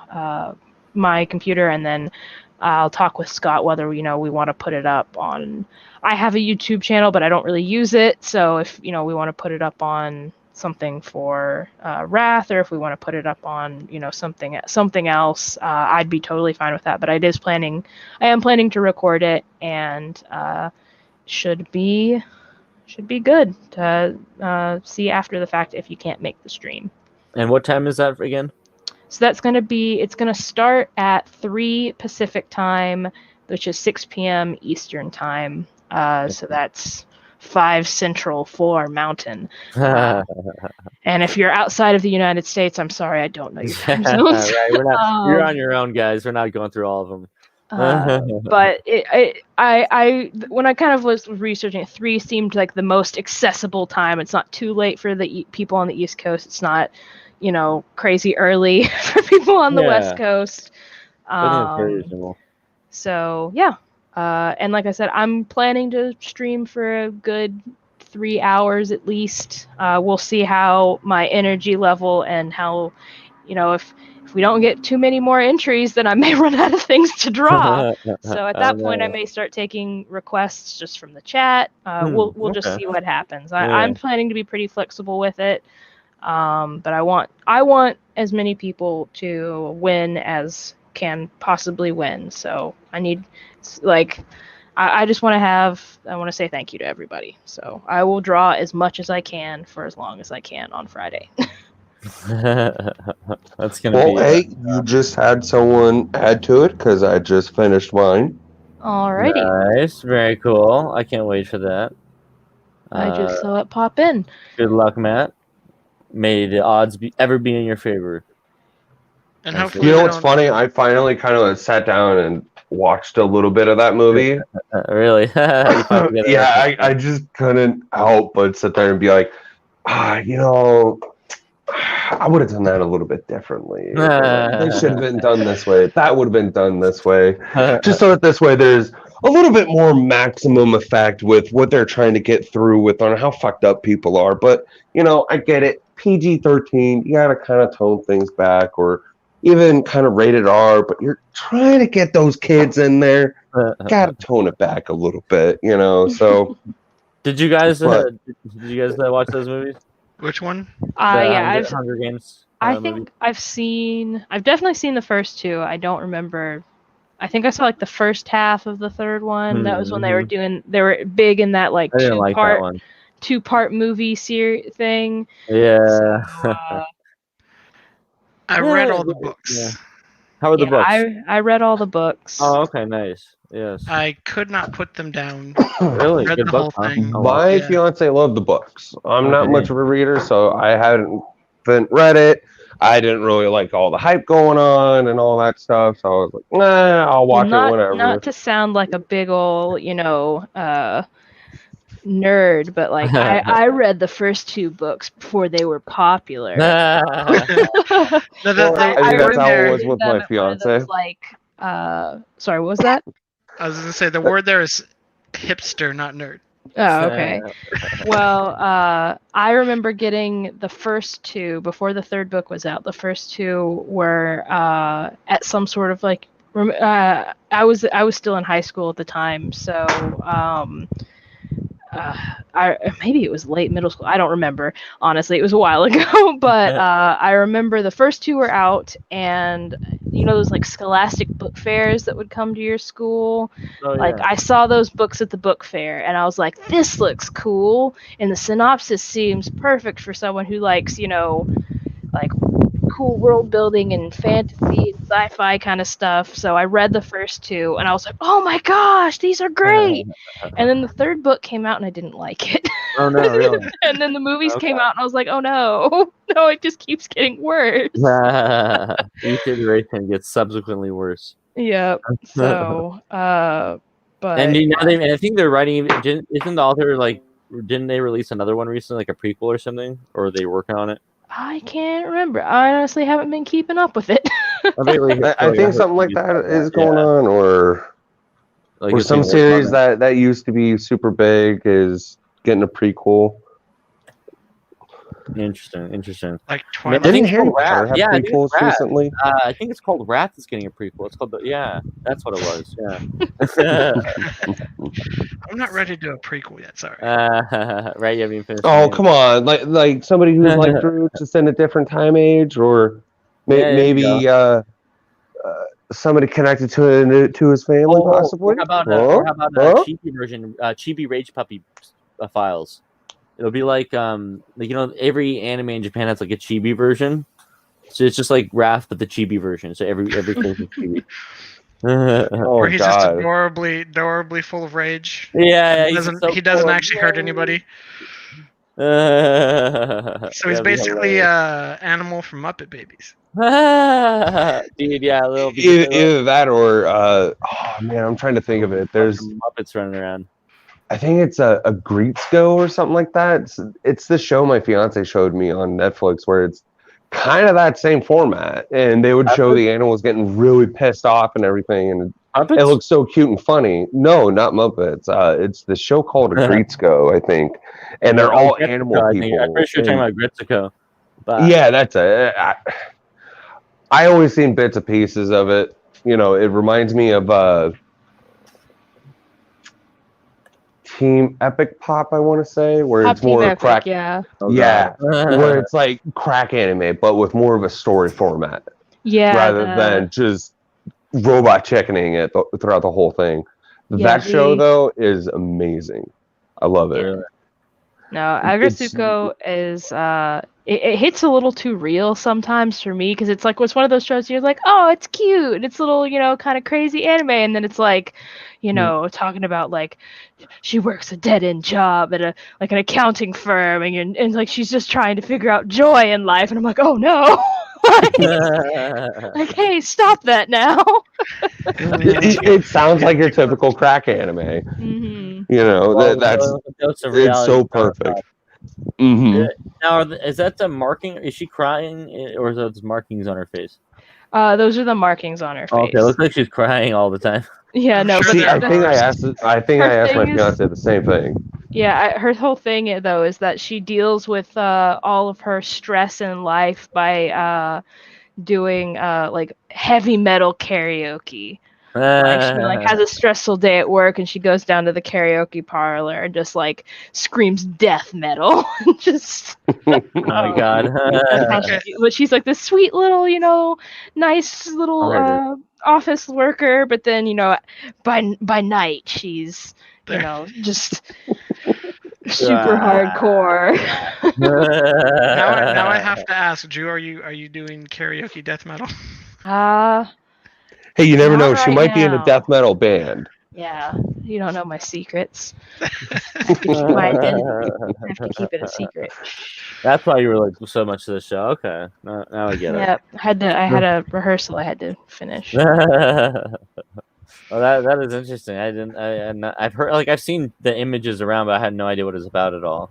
my computer, and then I'll talk with Scott whether we want to put it up on. I have a YouTube channel, but I don't really use it. So if we want to put it up on something for Wrath, or if we want to put it up on something else, I'd be totally fine with that. But I am planning to record it, and should be good to see after the fact if you can't make the stream. And what time is that again? So it's going to start at 3 Pacific time, which is 6 p.m. Eastern time. So that's 5 Central, 4 Mountain. And if you're outside of the United States, I'm sorry, I don't know your time zones. Right, you're on your own, guys. We're not going through all of them. But I when I kind of was researching it, 3 seemed like the most accessible time. It's not too late for the people on the East Coast. It's not crazy early for people on the West Coast. So yeah, and like I said, I'm planning to stream for a good 3 hours at least. We'll see how my energy level and how, if we don't get too many more entries, then I may run out of things to draw. So at that point, I may start taking requests just from the chat. We'll just see what happens. I'm planning to be pretty flexible with it. But I want as many people to win as can possibly win. So I just want to say thank you to everybody. So I will draw as much as I can for as long as I can on Friday. That's gonna be. Hey, you just had someone add to it because I just finished mine. Alrighty. Nice, very cool. I can't wait for that. I just saw it pop in. Good luck, Matt. May the odds ever be in your favor. And hopefully, what's funny? I finally kind of sat down and watched a little bit of that movie. Really? You finally get it. Yeah, I just couldn't help but sit there and be like, you know, I would have done that a little bit differently. They should have been done this way. That would have been done this way. Just so that this way there's a little bit more maximum effect with what they're trying to get through with on how fucked up people are. But, you know, I get it. PG-13, you got to kind of tone things back, or even kind of rated R, but you're trying to get those kids in there. Got to tone it back a little bit, you know, so. Did you guys watch those movies? Which one? Yeah, Hunger Games. I think I've definitely seen the first two. I don't remember. I think I saw like the first half of the third one. That was when they were big in that like I didn't like that one. two-part movie series thing. Yeah. So, I read all the books. Yeah. How are the books? I read all the books. Oh, okay, nice. Yes. I could not put them down. Really? Read Good the book, whole thing. Oh, My Yeah. fiance loved the books. I'm not Okay. much of a reader, so I haven't read it. I didn't really like all the hype going on and all that stuff, so I was like, nah, I'll watch it whenever. Not to sound like a big ol', nerd, but like I read the first two books before they were popular. No, I think that's how it was with my fiance. Sorry, what was that? I was gonna say the word there is hipster, not nerd. Oh, okay. Well, I remember getting the first two before the third book was out. The first two were at some sort of like. I was still in high school at the time, so maybe it was late middle school. I don't remember. Honestly, it was a while ago. But I remember the first two were out, and you know those like scholastic book fairs that would come to your school. Oh, yeah. Like I saw those books at the book fair, and I was like, "This looks cool," and the synopsis seems perfect for someone who likes, like cool world building and fantasy and sci-fi kind of stuff. So I read the first two, and I was like, "Oh my gosh, these are great!" And then the third book came out, and I didn't like it. Oh no, really? And then the movies came out, and I was like, "Oh no, no, it just keeps getting worse." Each iteration gets subsequently worse. Yep. So, but And I think they're writing. Isn't the author like? Didn't they release another one recently, like a prequel or something? Or are they working on it? I can't remember. I honestly haven't been keeping up with it. I think something like that is going on, or some series that used to be super big is getting a prequel. Interesting. Like I Twilight. think Harry Wrath. Potter have Yeah, I think prequels Wrath. recently? I think it's called Wrath is getting a prequel. It's called that's what it was. Yeah. I'm not ready to do a prequel yet. Sorry. Right, you haven't even finished. Oh, come on! Like somebody who's like Drew, just in a different time age, or maybe somebody connected to his family, possibly. Or how about a chibi version? Chibi Rage Puppy Files. It'll be like every anime in Japan has like a chibi version, so it's just like Wrath but the chibi version. So every character's chibi. Where he's just adorably full of rage. Yeah, he doesn't actually hurt anybody. So he's basically Animal from Muppet Babies. Dude, yeah, a little bit. Either that or I'm trying to think of it. There's Muppets running around. I think it's a Greetsgo or something like that. It's the show my fiance showed me on Netflix where it's kind of that same format, and they would show the animals getting really pissed off and everything, and it looks so cute and funny. No, not Muppets. It's the show called a Greetsgo, I think, and they're all animal people. I'm pretty sure you're talking about Gritzico. Yeah, that's it. I always seen bits and pieces of it. You know, it reminds me of Team Epic Pop, I want to say, where it's more Epic, crack. Yeah. Where it's like crack anime, but with more of a story format. Yeah. Rather than just robot chickening it throughout the whole thing. That show, though, is amazing. I love it. Yeah. No, Agretsuko is it hits a little too real sometimes for me, because it's one of those shows you're like, oh, it's cute, it's a little kind of crazy anime, and then it's like, talking about like she works a dead end job at an accounting firm, and like she's just trying to figure out joy in life, and I'm like, oh no. Like, hey, stop that now. It sounds like your typical crack anime. Mm-hmm. You know, that's dose of it's reality so is not perfect. tough. Hmm. Now, is that the marking? Is she crying, or is those markings on her face? Those are the markings on her face. Okay, it looks like she's crying all the time. Yeah, I'm no, sure but See, I think I asked. I think Her I asked my thing is- fiance the same thing. yeah, her whole thing though is that she deals with all of her stress in life by doing like heavy metal karaoke. Like she like has a stressful day at work and she goes down to the karaoke parlor and just like screams death metal. Just Oh my god. that's how she, but she's like this sweet little, nice little Alright. office worker, but then, by night she's, just super hardcore. Now I have to ask, Drew, are you doing karaoke death metal? Hey, you never Not know. She right might be in a now. death metal band. Yeah, you don't know my secrets. I have to keep my identity. I have to keep it a secret. That's why you were like so much to the show. Okay, now I get Yep, I had a rehearsal I had to finish. it. Well, that is interesting. I've heard, like, I've seen the images around, but I had no idea what it's about at all.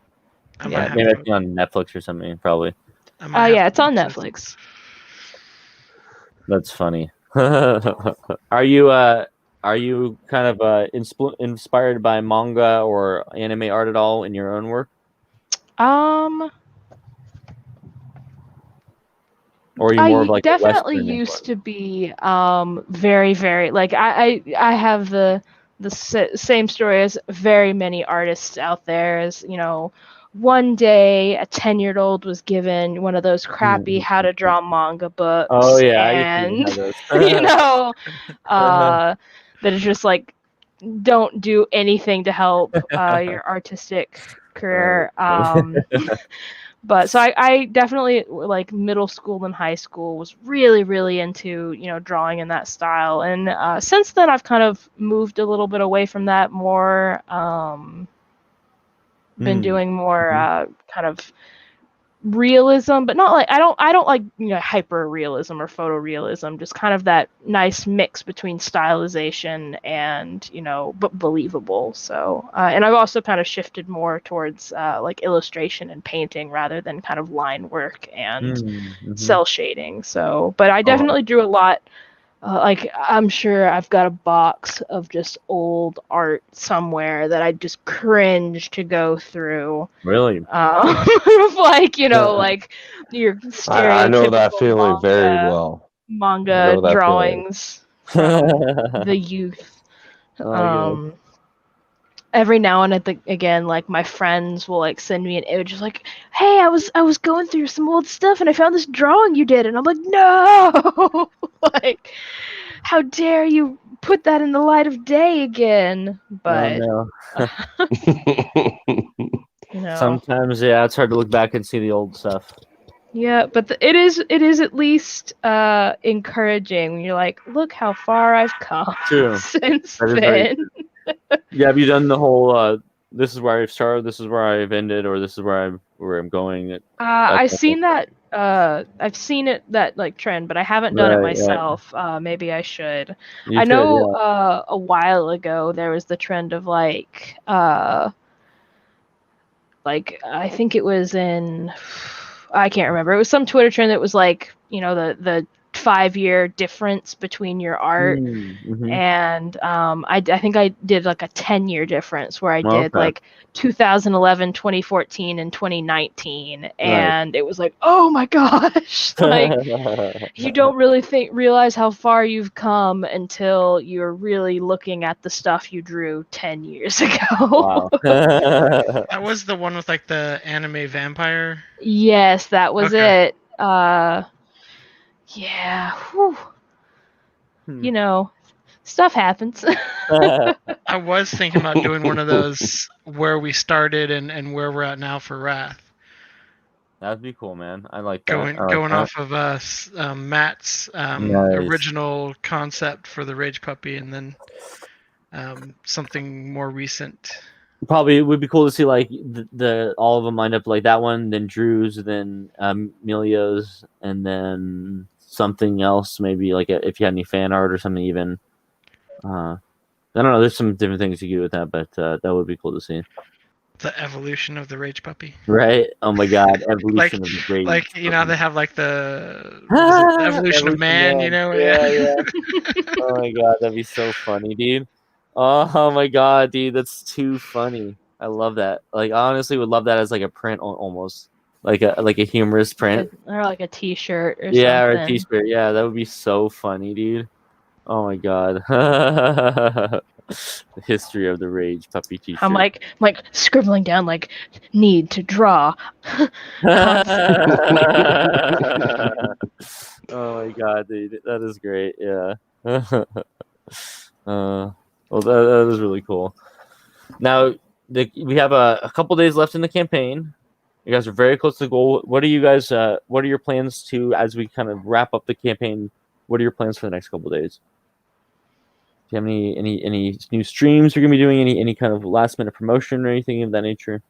I might Yeah, have Maybe to- it's on Netflix or something. Probably. I might have yeah, to it's on watch this. Netflix. That's funny. Are you kind of inspired by manga or anime art at all in your own work, or are you more of like a definitely Western used influence? to be very very like I have the same story as very many artists out there. As one day a 10-year-old was given one of those crappy how to draw manga books. Oh yeah, and I used to have those. that is just like don't do anything to help your artistic career. But so I definitely like middle school and high school was really really into drawing in that style, and since then I've kind of moved a little bit away from that more. Been doing more kind of realism, but not like I don't like hyper realism or photorealism, just kind of that nice mix between stylization and but believable. So and I've also kind of shifted more towards like illustration and painting rather than kind of line work and cell shading. So but I definitely drew a lot. Like I'm sure I've got a box of just old art somewhere that I just cringe to go through. Really? Like like your stereotypical I know that feeling very well. Manga drawings from the youth. Every now and again, like my friends will like send me an image, just like, "Hey, I was going through some old stuff and I found this drawing you did," and I'm like, "No!" Like, how dare you put that in the light of day again? But no. Sometimes, yeah, it's hard to look back and see the old stuff. Yeah, but it is at least encouraging when you're like, look how far I've come since then. Yeah, have you done the whole this is where I've started, this is where I've ended, or this is where I'm going? I've seen that I've seen it that like trend, but I haven't done it myself. Maybe I should. I know a while ago there was the trend of like I think it was in I can't remember. It was some Twitter trend that was like, the 5-year difference between your art. And I think I did like a 10-year difference where I did like 2011, 2014, and 2019. And it was like, oh my gosh, like you don't really realize how far you've come until you're really looking at the stuff you drew 10 years ago. Wow. That was the one with like the anime vampire. Yes, that was it. Yeah. Whew. Stuff happens. I was thinking about doing one of those where we started and where we're at now for Wrath. That'd be cool, man. I like that. Going off of Matt's original concept for the Rage Puppy, and then something more recent. Probably it would be cool to see like the all of them lined up like that one, then Drew's, then Emilio's, and then something else. Maybe like if you had any fan art or something even. I don't know. There's some different things you can do with that, but that would be cool to see. The evolution of the rage puppy. Right? Oh my God! Like, Evolution of the rage. like you know, they have like the Ah, evolution of man. You know, Yeah. Oh my God, that'd be so funny, dude. Oh my God, dude, that's too funny. I love that. Like, I honestly would love that as like a print almost, like a humorous print. Or like a T-shirt or Yeah, or a something. T-shirt. Yeah, that would be so funny, dude. Oh my God. The history of the rage puppy T-shirt. I'm like scribbling down like need to draw. Oh my God, dude, that is great. Yeah. Well, that is really cool. Now, we have a couple days left in the campaign. You guys are very close to the goal. What are you guys? What are your plans to as we kind of wrap up the campaign? What are your plans for the next couple days? Do you have any new streams you're gonna be doing? Any kind of last minute promotion or anything of that nature?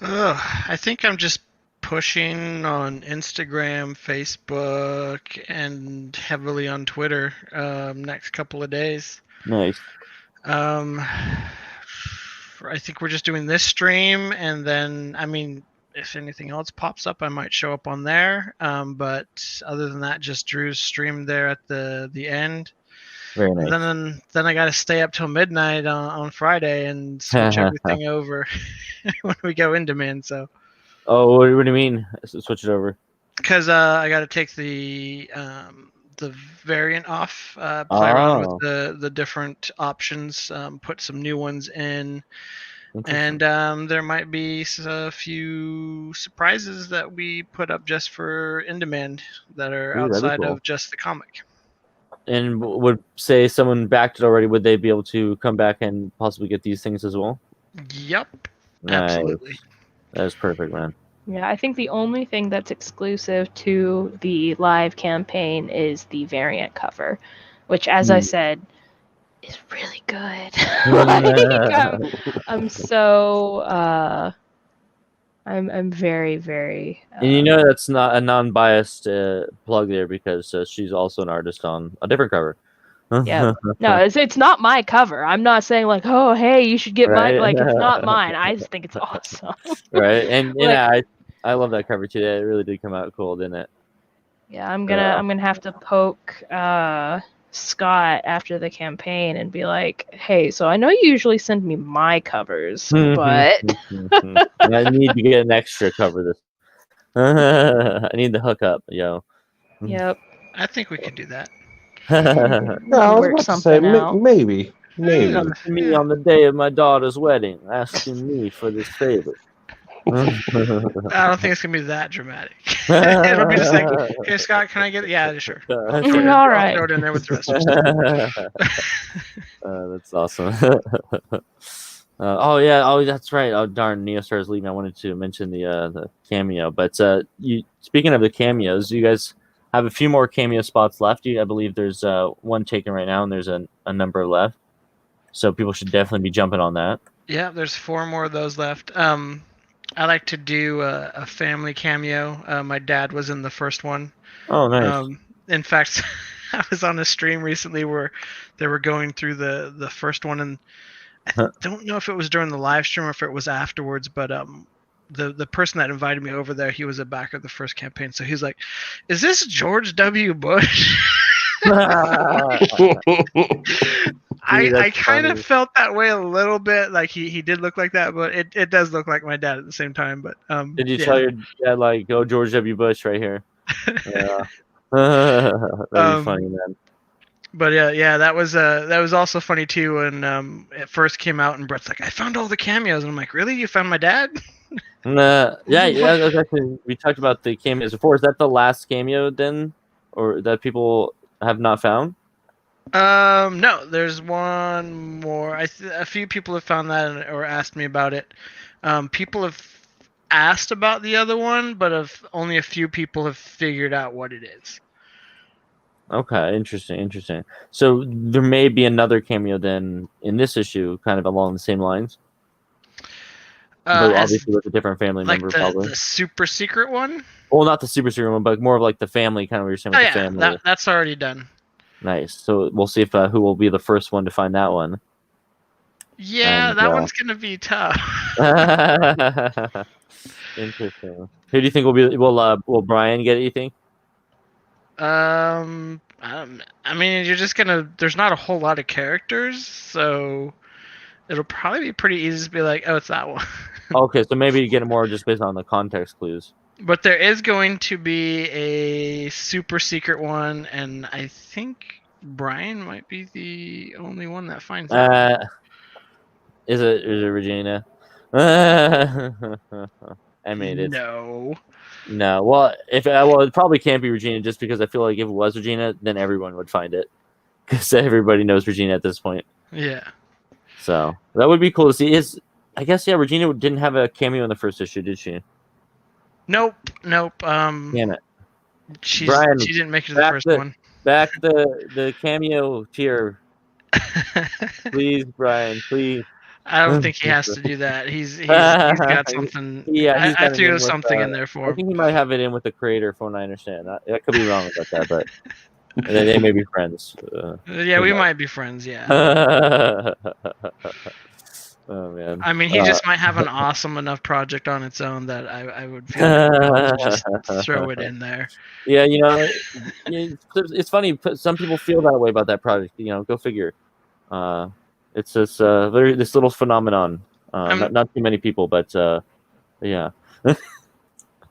I think I'm just pushing on Instagram, Facebook, and heavily on Twitter next couple of days. Nice. I think we're just doing this stream, and then I mean, if anything else pops up, I might show up on there. But other than that, just Drew's stream there at the end. Very nice. And then I got to stay up till midnight on Friday and switch everything over when we go in demand. So. Oh, what do you mean? Switch it over. Because I got to take the variant off, play around with the different options, put some new ones in, and there might be a few surprises that we put up just for in demand that are outside of just the comic. And would say someone backed it already, would they be able to come back and possibly get these things as well? Yep, nice. Absolutely. That is perfect, man. Yeah, I think the only thing that's exclusive to the live campaign is the variant cover, which, as I said, is really good. I'm so I'm very, very. And you know that's not a non-biased plug there because she's also an artist on a different cover. Yeah, no, it's not my cover. I'm not saying like, oh, hey, you should get mine. Like, it's not mine. I just think it's awesome. Right, and like, I love that cover too. It really did come out cool, didn't it? Yeah, I'm gonna have to poke Scott after the campaign and be like, hey, so I know you usually send me my covers, but I need to get an extra cover this. I need the hookup, yo. Yep. I think we could do that. No, I was about to say maybe. Come to me on the day of my daughter's wedding, asking me for this favor. I don't think it's gonna be that dramatic. It'll be just like, "Hey Scott, can I get it?" Yeah, sure. All right. I'll throw it in there with the rest of stuff. That's awesome. Oh yeah, oh that's right. Oh darn, Neostar's leaving. I wanted to mention the cameo, but speaking of the cameos, you guys have a few more cameo spots left. I believe there's one taken right now, and there's a number left. So people should definitely be jumping on that. Yeah, there's 4 more of those left. I like to do a family cameo. My dad was in the first one. Oh, nice. In fact, I was on a stream recently where they were going through the first one, and I don't know if it was during the live stream or if it was afterwards, but the person that invited me over there, he was a backer of the first campaign. So he's like, "Is this George W. Bush?" I kind of felt that way a little bit. Like he did look like that, but it does look like my dad at the same time. But did you tell your dad like, "Go George W. Bush" right here? Yeah, that'd be funny, man. But yeah, that was also funny too. When it first came out, and Brett's like, "I found all the cameos," and I'm like, "Really? You found my dad?" Yeah. That's actually, we talked about the cameos before. Is that the last cameo then, or that people have not found? No, there's one more. A few people have found that or asked me about it. People have asked about the other one, but only a few people have figured out what it is. Okay, interesting. So there may be another cameo then in this issue, kind of along the same lines. But obviously with a different family member, probably. The super secret one? Well, not the super secret one, but more of like the family kind of what you're saying with the family. That's already done. Nice. So we'll see if who will be the first one to find that one. Yeah, And, that one's gonna be tough. Interesting. Who do you think will be? Will Brian get it? You think? I mean, you're just gonna. There's not a whole lot of characters, so it'll probably be pretty easy to be like, oh, it's that one. Okay, so maybe you get it more just based on the context clues. But there is going to be a super secret one, and I think Brian might be the only one that finds it. Is it Regina? I made it. No. No. Well, it probably can't be Regina, just because I feel like if it was Regina, then everyone would find it, because everybody knows Regina at this point. Yeah. So that would be cool to see. I guess Regina didn't have a cameo in the first issue, did she? Nope. Damn it. She Brian, didn't make it to the first one. Back the cameo tier, please, Brian, please. I don't think he has to do that. He's got something. Yeah, I threw something in there for him. I think he might have it in with the creator, from what I understand. I could be wrong about that, but they may be friends. Yeah, we might be friends. Yeah. Oh man. I mean, he just might have an awesome enough project on its own that I would feel like just throw it in there. Yeah, it's funny. Some people feel that way about that project. Go figure. It's this this little phenomenon. Not too many people, but yeah.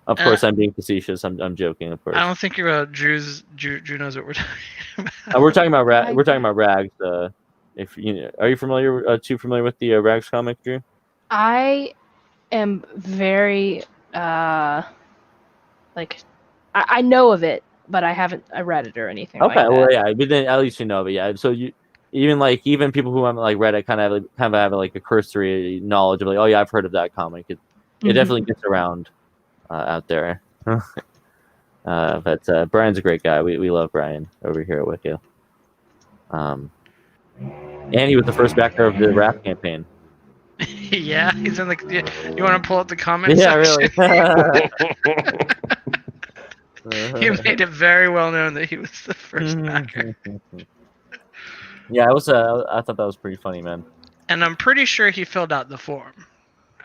Of course, I'm being facetious. I'm joking, of course. I don't think Drew knows what we're talking about. We're talking about We're talking about Rags. If are you familiar? Too familiar with the Rags comic, Drew? I am very I know of it, but I haven't read it or anything. Okay, like that. well, yeah, but then at least you know. But yeah, so even people who haven't read it kind of have like a cursory knowledge of oh yeah, I've heard of that comic. It definitely gets around out there. But Brian's a great guy. We love Brian over here at Wicca. And he was the first backer of the rap campaign. Yeah, he's in the. You want to pull up the comments? Yeah, section? Really. You made it very well known that he was the first backer. Yeah, I thought that was pretty funny, man. And I'm pretty sure he filled out the form.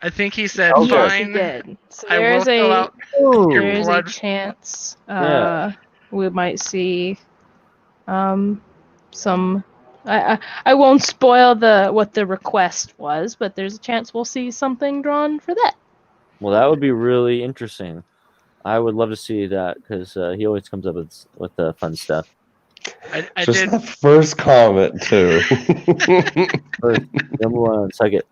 I think he said, "Fine." Yes, he did. So there's a chance we might see some. I won't spoil what the request was, but there's a chance we'll see something drawn for that. Well, that would be really interesting. I would love to see that, because he always comes up with the fun stuff. I Just did. the first comment too. Number one, suck it.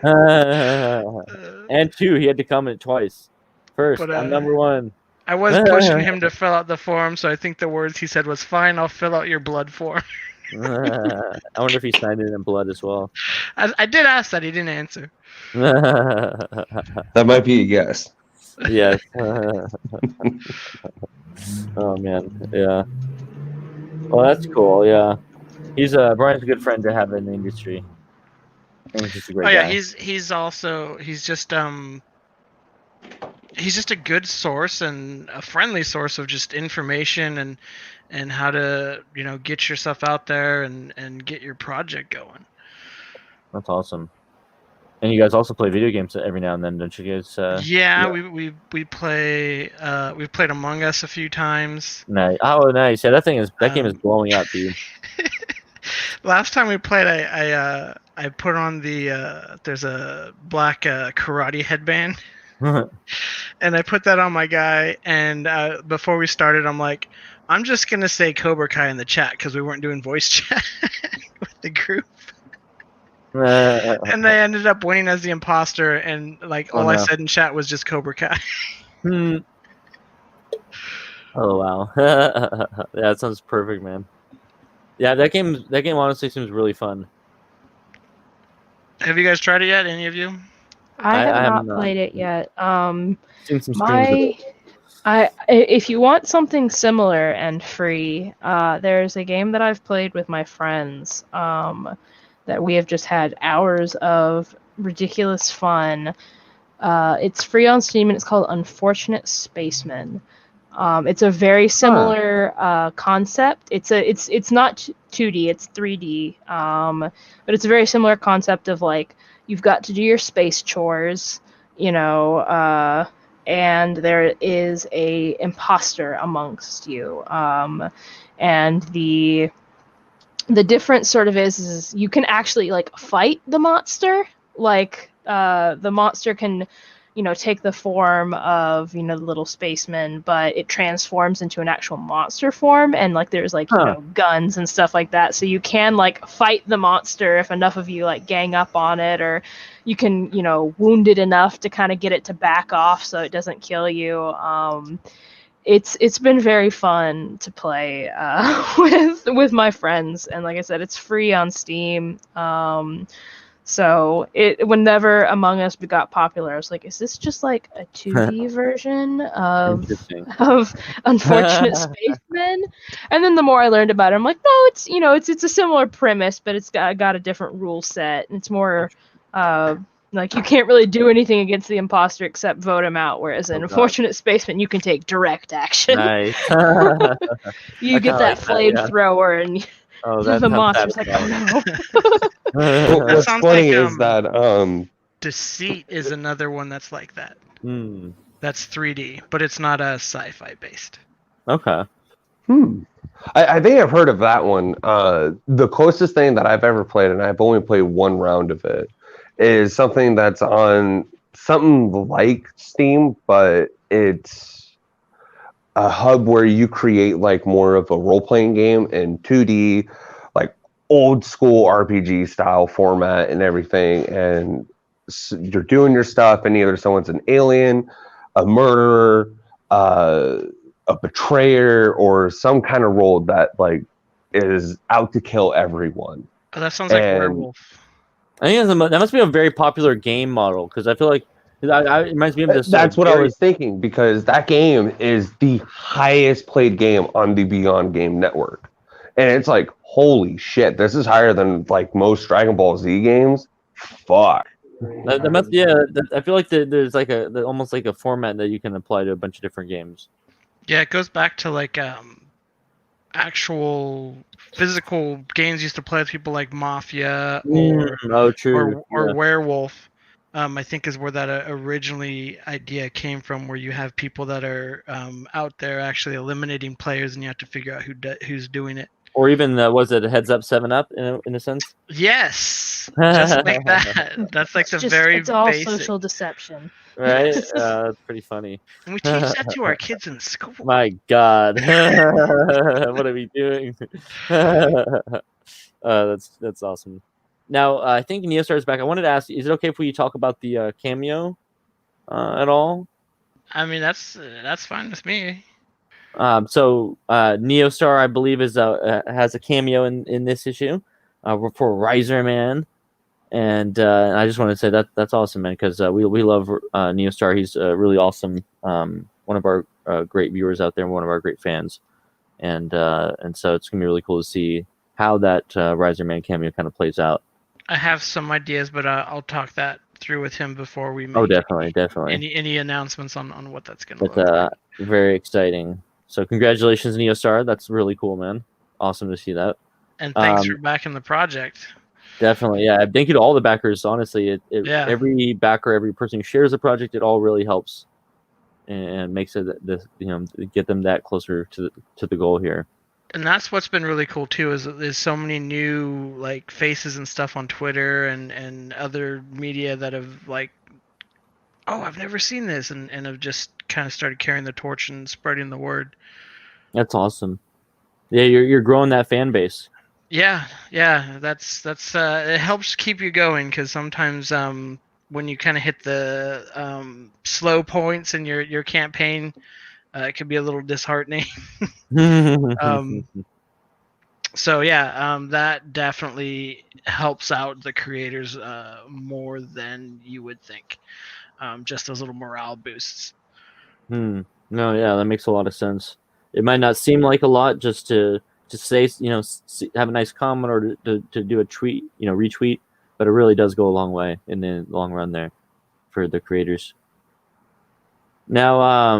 And two, he had to comment twice. First, I'm number one. I was pushing him to fill out the form, so I think the words he said was, "Fine, I'll fill out your blood form." I wonder if he signed it in blood as well. I did ask that. He didn't answer. That might be a yes. Yes. Oh man, yeah. Well, that's cool. Yeah, Brian's a good friend to have in the industry. And he's just a great guy. He's just a good source and a friendly source of just information and how to get yourself out there and get your project going. That's awesome. And you guys also play video games every now and then, don't you guys? We play. We've played Among Us a few times. Nice. Oh, nice. Yeah, that game is blowing up, dude. Last time we played, I put on there's a black karate headband, and I put that on my guy. And before we started, I'm like, I'm just gonna say Cobra Kai in the chat because we weren't doing voice chat with the group. And they ended up winning as the imposter, and I said in chat was just Cobra Kai. Oh wow. Yeah, that sounds perfect, man. Yeah, that game honestly seems really fun. Have you guys tried it yet? Any of you? I have not played it yet. Seen some streams if you want something similar and free, there's a game that I've played with my friends that we have just had hours of ridiculous fun. It's free on Steam and it's called Unfortunate Spaceman. It's a very similar concept. It's not 2D, it's 3D. But it's a very similar concept of like you've got to do your space chores, and there is a imposter amongst you. And the difference sort of is you can actually like fight the monster. Like the monster can take the form of the little spaceman, but it transforms into an actual monster form, and like there's like guns and stuff like that, so you can like fight the monster if enough of you like gang up on it, or you can wound it enough to kind of get it to back off so it doesn't kill you. It's been very fun to play with my friends, and like I said, it's free on Steam. So whenever Among Us got popular, I was like, is this just like a 2D version of Unfortunate Spacemen? And then the more I learned about it, I'm like, no, it's a similar premise, but it's got a different rule set, and it's more like you can't really do anything against the imposter except vote him out, whereas in Unfortunate Spaceman, you can take direct action. Nice. You get that flamethrower and the monster's like, oh no. What's funny is that Deceit is another one that's like that. That's 3D, but it's not a sci-fi based. Okay. I think I've heard of that one. The closest thing that I've ever played, and I've only played one round of it, is something that's on something like Steam, but it's a hub where you create like more of a role-playing game in 2D, like old school RPG style format and everything, and you're doing your stuff, and either someone's an alien, a murderer, a betrayer, or some kind of role that like is out to kill everyone. Oh, that sounds like Werewolf. I think that must be a very popular game model, because I feel like it reminds me of this. That's what I was thinking, because that game is the highest played game on the Beyond Game Network, and it's like, holy shit, this is higher than like most Dragon Ball Z games. Fuck. That must, I feel like there's like almost like a format that you can apply to a bunch of different games. Yeah, it goes back to like actual physical games used to play with people like Mafia or Werewolf. I think is where that originally idea came from, where you have people that are out there actually eliminating players, and you have to figure out who's doing it. Or even was it a Heads Up 7-Up in a sense? Yes, just like that. That's like it's all basic. Social deception. Right? That's pretty funny. And we teach that to our kids in school. My God. What are we doing? That's awesome. Now, I think Neostar's back. I wanted to ask, is it okay if we talk about the cameo at all? I mean, that's fine with me. So Neostar, I believe, has a cameo in this issue for Riser Man. And I just want to say that's awesome, man, because we love Neostar. He's really awesome. One of our great viewers out there, and one of our great fans. And so it's gonna be really cool to see how that Riser Man cameo kind of plays out. I have some ideas, but I'll talk that through with him before we make definitely any announcements on what that's gonna look like. Very exciting. So congratulations, Neostar. That's really cool, man. Awesome to see that. And thanks for backing the project. Definitely, yeah. Thank you to all the backers. Honestly, every backer, every person who shares the project, it all really helps and makes it get them that closer to the goal here. And that's what's been really cool too, is there's so many new like faces and stuff on Twitter and other media that have like, oh, I've never seen this, and have just kind of started carrying the torch and spreading the word. That's awesome. Yeah, you're growing that fan base. Yeah, that's it helps keep you going, because sometimes when you kind of hit the slow points in your campaign, it can be a little disheartening. So yeah, that definitely helps out the creators more than you would think. Just those little morale boosts. No, yeah, that makes a lot of sense. It might not seem like a lot just to say, have a nice comment or to do a tweet, retweet, but it really does go a long way in the long run there for the creators. Now,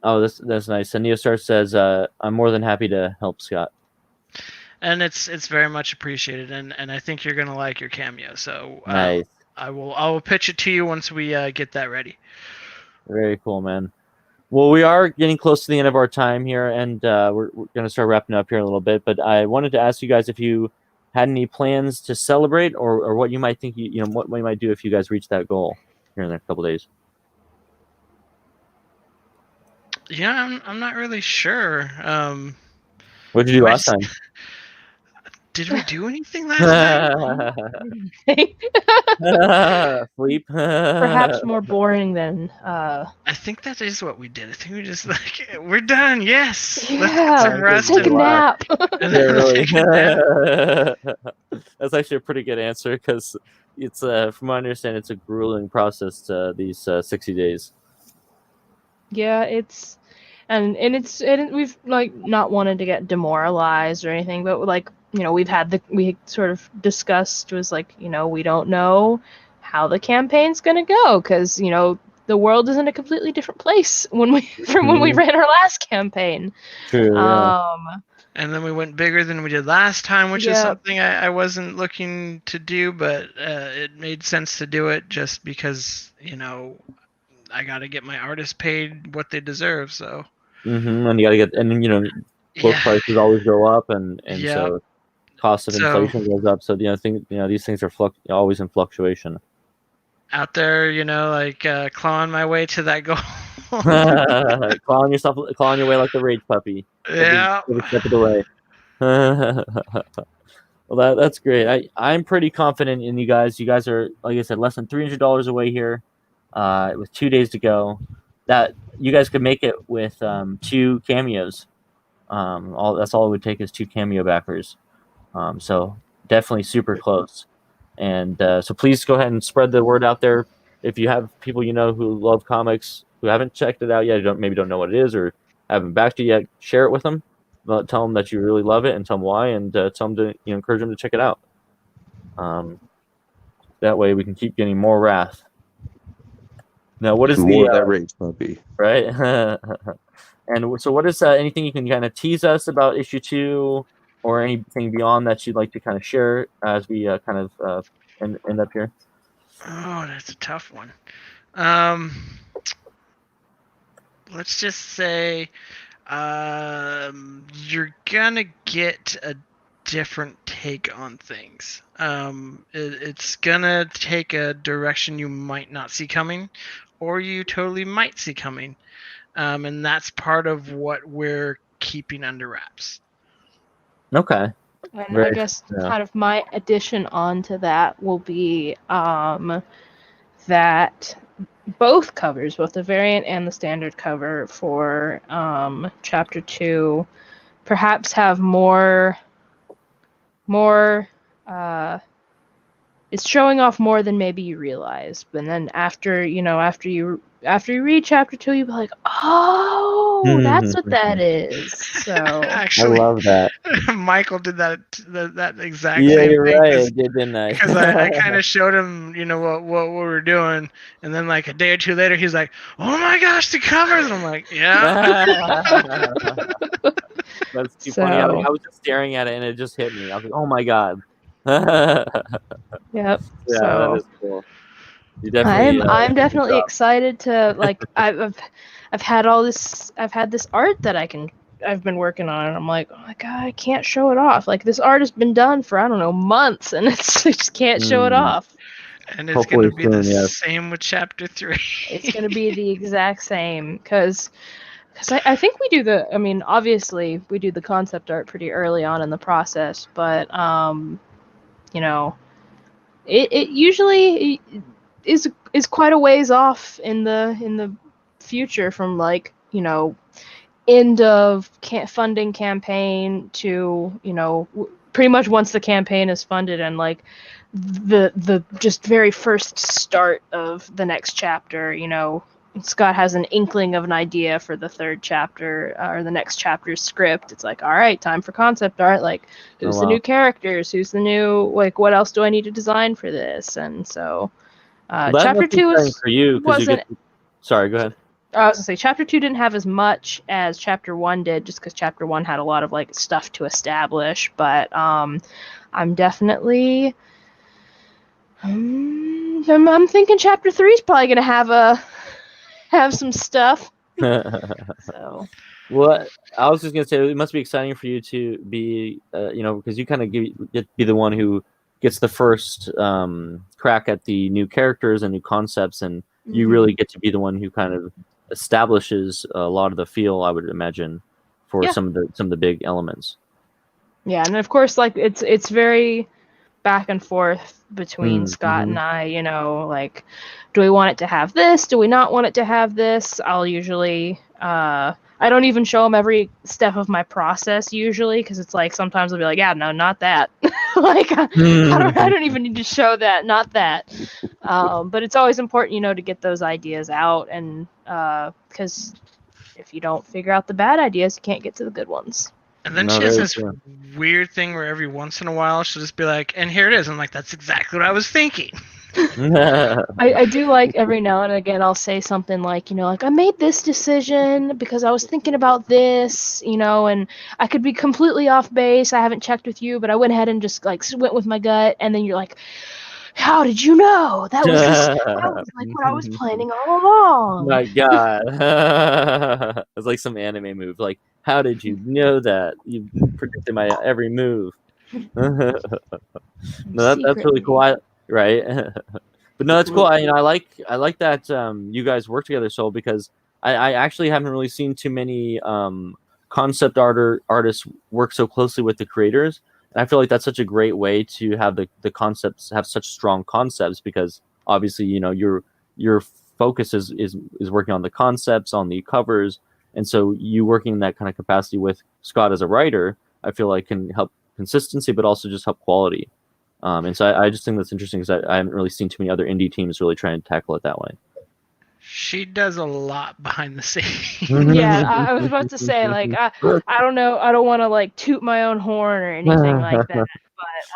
Oh, that's nice. And Neostar says, "I'm more than happy to help Scott." And it's very much appreciated, and I think you're gonna like your cameo. So Nice. I will pitch it to you once we get that ready. Very cool, man. Well, we are getting close to the end of our time here, and we're going to start wrapping up here in a little bit. But I wanted to ask you guys if you had any plans to celebrate, or what you might think what you might do if you guys reach that goal here in the next couple days. Yeah, I'm not really sure. What did you do last time? Did we do anything last night? Sleep. Perhaps more boring than. I think that is what we did. I think we just like we're done. Yes, Yeah, let's get some rest. take a and nap. and Yeah, then really. take a nap. That's actually a pretty good answer because it's from what I understand, it's a grueling process. These 60 days. Yeah, it's and we've like not wanted to get demoralized or anything, but like we sort of discussed was like we don't know how the campaign's gonna go because the world is in a completely different place when we ran our last campaign. True. Yeah. And then we went bigger than we did last time, which is Yep. something I wasn't looking to do, but it made sense to do it just because I got to get my artists paid what they deserve. So. And you gotta get, and then book prices always go up, and Yep. so cost of inflation goes up. So these things are always in fluctuation. Out there, like clawing my way to that goal. clawing your way like the rage puppy. Yeah. Every step of the way. Well, that's great. I'm pretty confident in you guys. You guys are, like I said, less than $300 away here, with 2 days to go. That you guys could make it with 2 cameos. That's all it would take is 2 cameo backers. So definitely super close. And so please go ahead and spread the word out there. If you have people who love comics who haven't checked it out yet, maybe don't know what it is or haven't backed it yet, share it with them. Tell them that you really love it and tell them why, and tell them to encourage them to check it out. That way we can keep getting more Wrath. Now, what is more of that rage puppy? Right. And so, what is anything you can kind of tease us about issue 2, or anything beyond that you'd like to kind of share as we kind of end up here? Oh, that's a tough one. Let's just say you're gonna get a different take on things. It's gonna take a direction you might not see coming, or you totally might see coming. And that's part of what we're keeping under wraps. Okay. And I guess kind of my addition onto that will be that both covers, both the variant and the standard cover for Chapter 2, perhaps have more. It's showing off more than maybe you realize. But then after you read Chapter 2, you'll be like, oh, that's what that is. So Actually, I love that. Michael did that exact Yeah, same you're thing. right. I did, didn't I? Because I kind of showed him, what we were doing, and then like a day or two later, he's like, "Oh my gosh, the covers!" And I'm like, "Yeah." That's too funny. I was just staring at it, and it just hit me. I was like, "Oh my god!" Yep. Yeah, so that is cool. You definitely. I'm definitely excited to like. I've had this art that I've been working on, and I'm like, oh my god, I can't show it off. Like this art has been done for I don't know months, and I just can't show it off. And it's going to be the same with Chapter 3. It's going to be the exact same because I think we do obviously we do the concept art pretty early on in the process, but it usually is quite a ways off in the future from like end of funding campaign to pretty much once the campaign is funded and like the just very first start of the next chapter. Scott has an inkling of an idea for the 3rd chapter or the next chapter's script. It's like, all right, time for concept art. Like, who's the new characters? Who's the new, like, what else do I need to design for this? And so, Chapter 2 for you. Sorry, go ahead. I was gonna say chapter 2 didn't have as much as chapter 1 did, just because chapter 1 had a lot of like stuff to establish. But I'm definitely I'm thinking chapter 3 is probably gonna have some stuff. So Well, I was just gonna say it must be exciting for you to be, because you kind of get to be the one who gets the first crack at the new characters and new concepts, and you really get to be the one who kind of establishes a lot of the feel, I would imagine, for Yeah. some of the big elements. Yeah, and of course, like it's very back and forth between Scott and I, like, do we want it to have this? Do we not want it to have this? I'll usually, I don't even show them every step of my process usually, because it's like sometimes I'll be like, yeah, no, not that. Like, I don't even need to show that, not that. But it's always important, to get those ideas out, and because if you don't figure out the bad ideas, you can't get to the good ones. And then she has this weird thing where every once in a while she'll just be like, and here it is. I'm like, that's exactly what I was thinking. I do like every now and again I'll say something like, like I made this decision because I was thinking about this, and I could be completely off base. I haven't checked with you, but I went ahead and just like went with my gut. And then you're like, how did you know? That was like what I was planning all along. My God. It's like some anime move. Like, how did you know that? You predicted my every move. No, that's really cool. Right? But no, that's cool. I like that you guys work together, so because I actually haven't really seen too many concept artists work so closely with the creators. And I feel like that's such a great way to have the concepts have such strong concepts, because obviously, your focus is working on the concepts, on the covers. And so you working in that kind of capacity with Scott as a writer, I feel like can help consistency, but also just help quality. And so I just think that's interesting, because I haven't really seen too many other indie teams really trying to tackle it that way. She does a lot behind the scenes. Yeah, I was about to say, like, I don't know, I don't want to like toot my own horn or anything like that,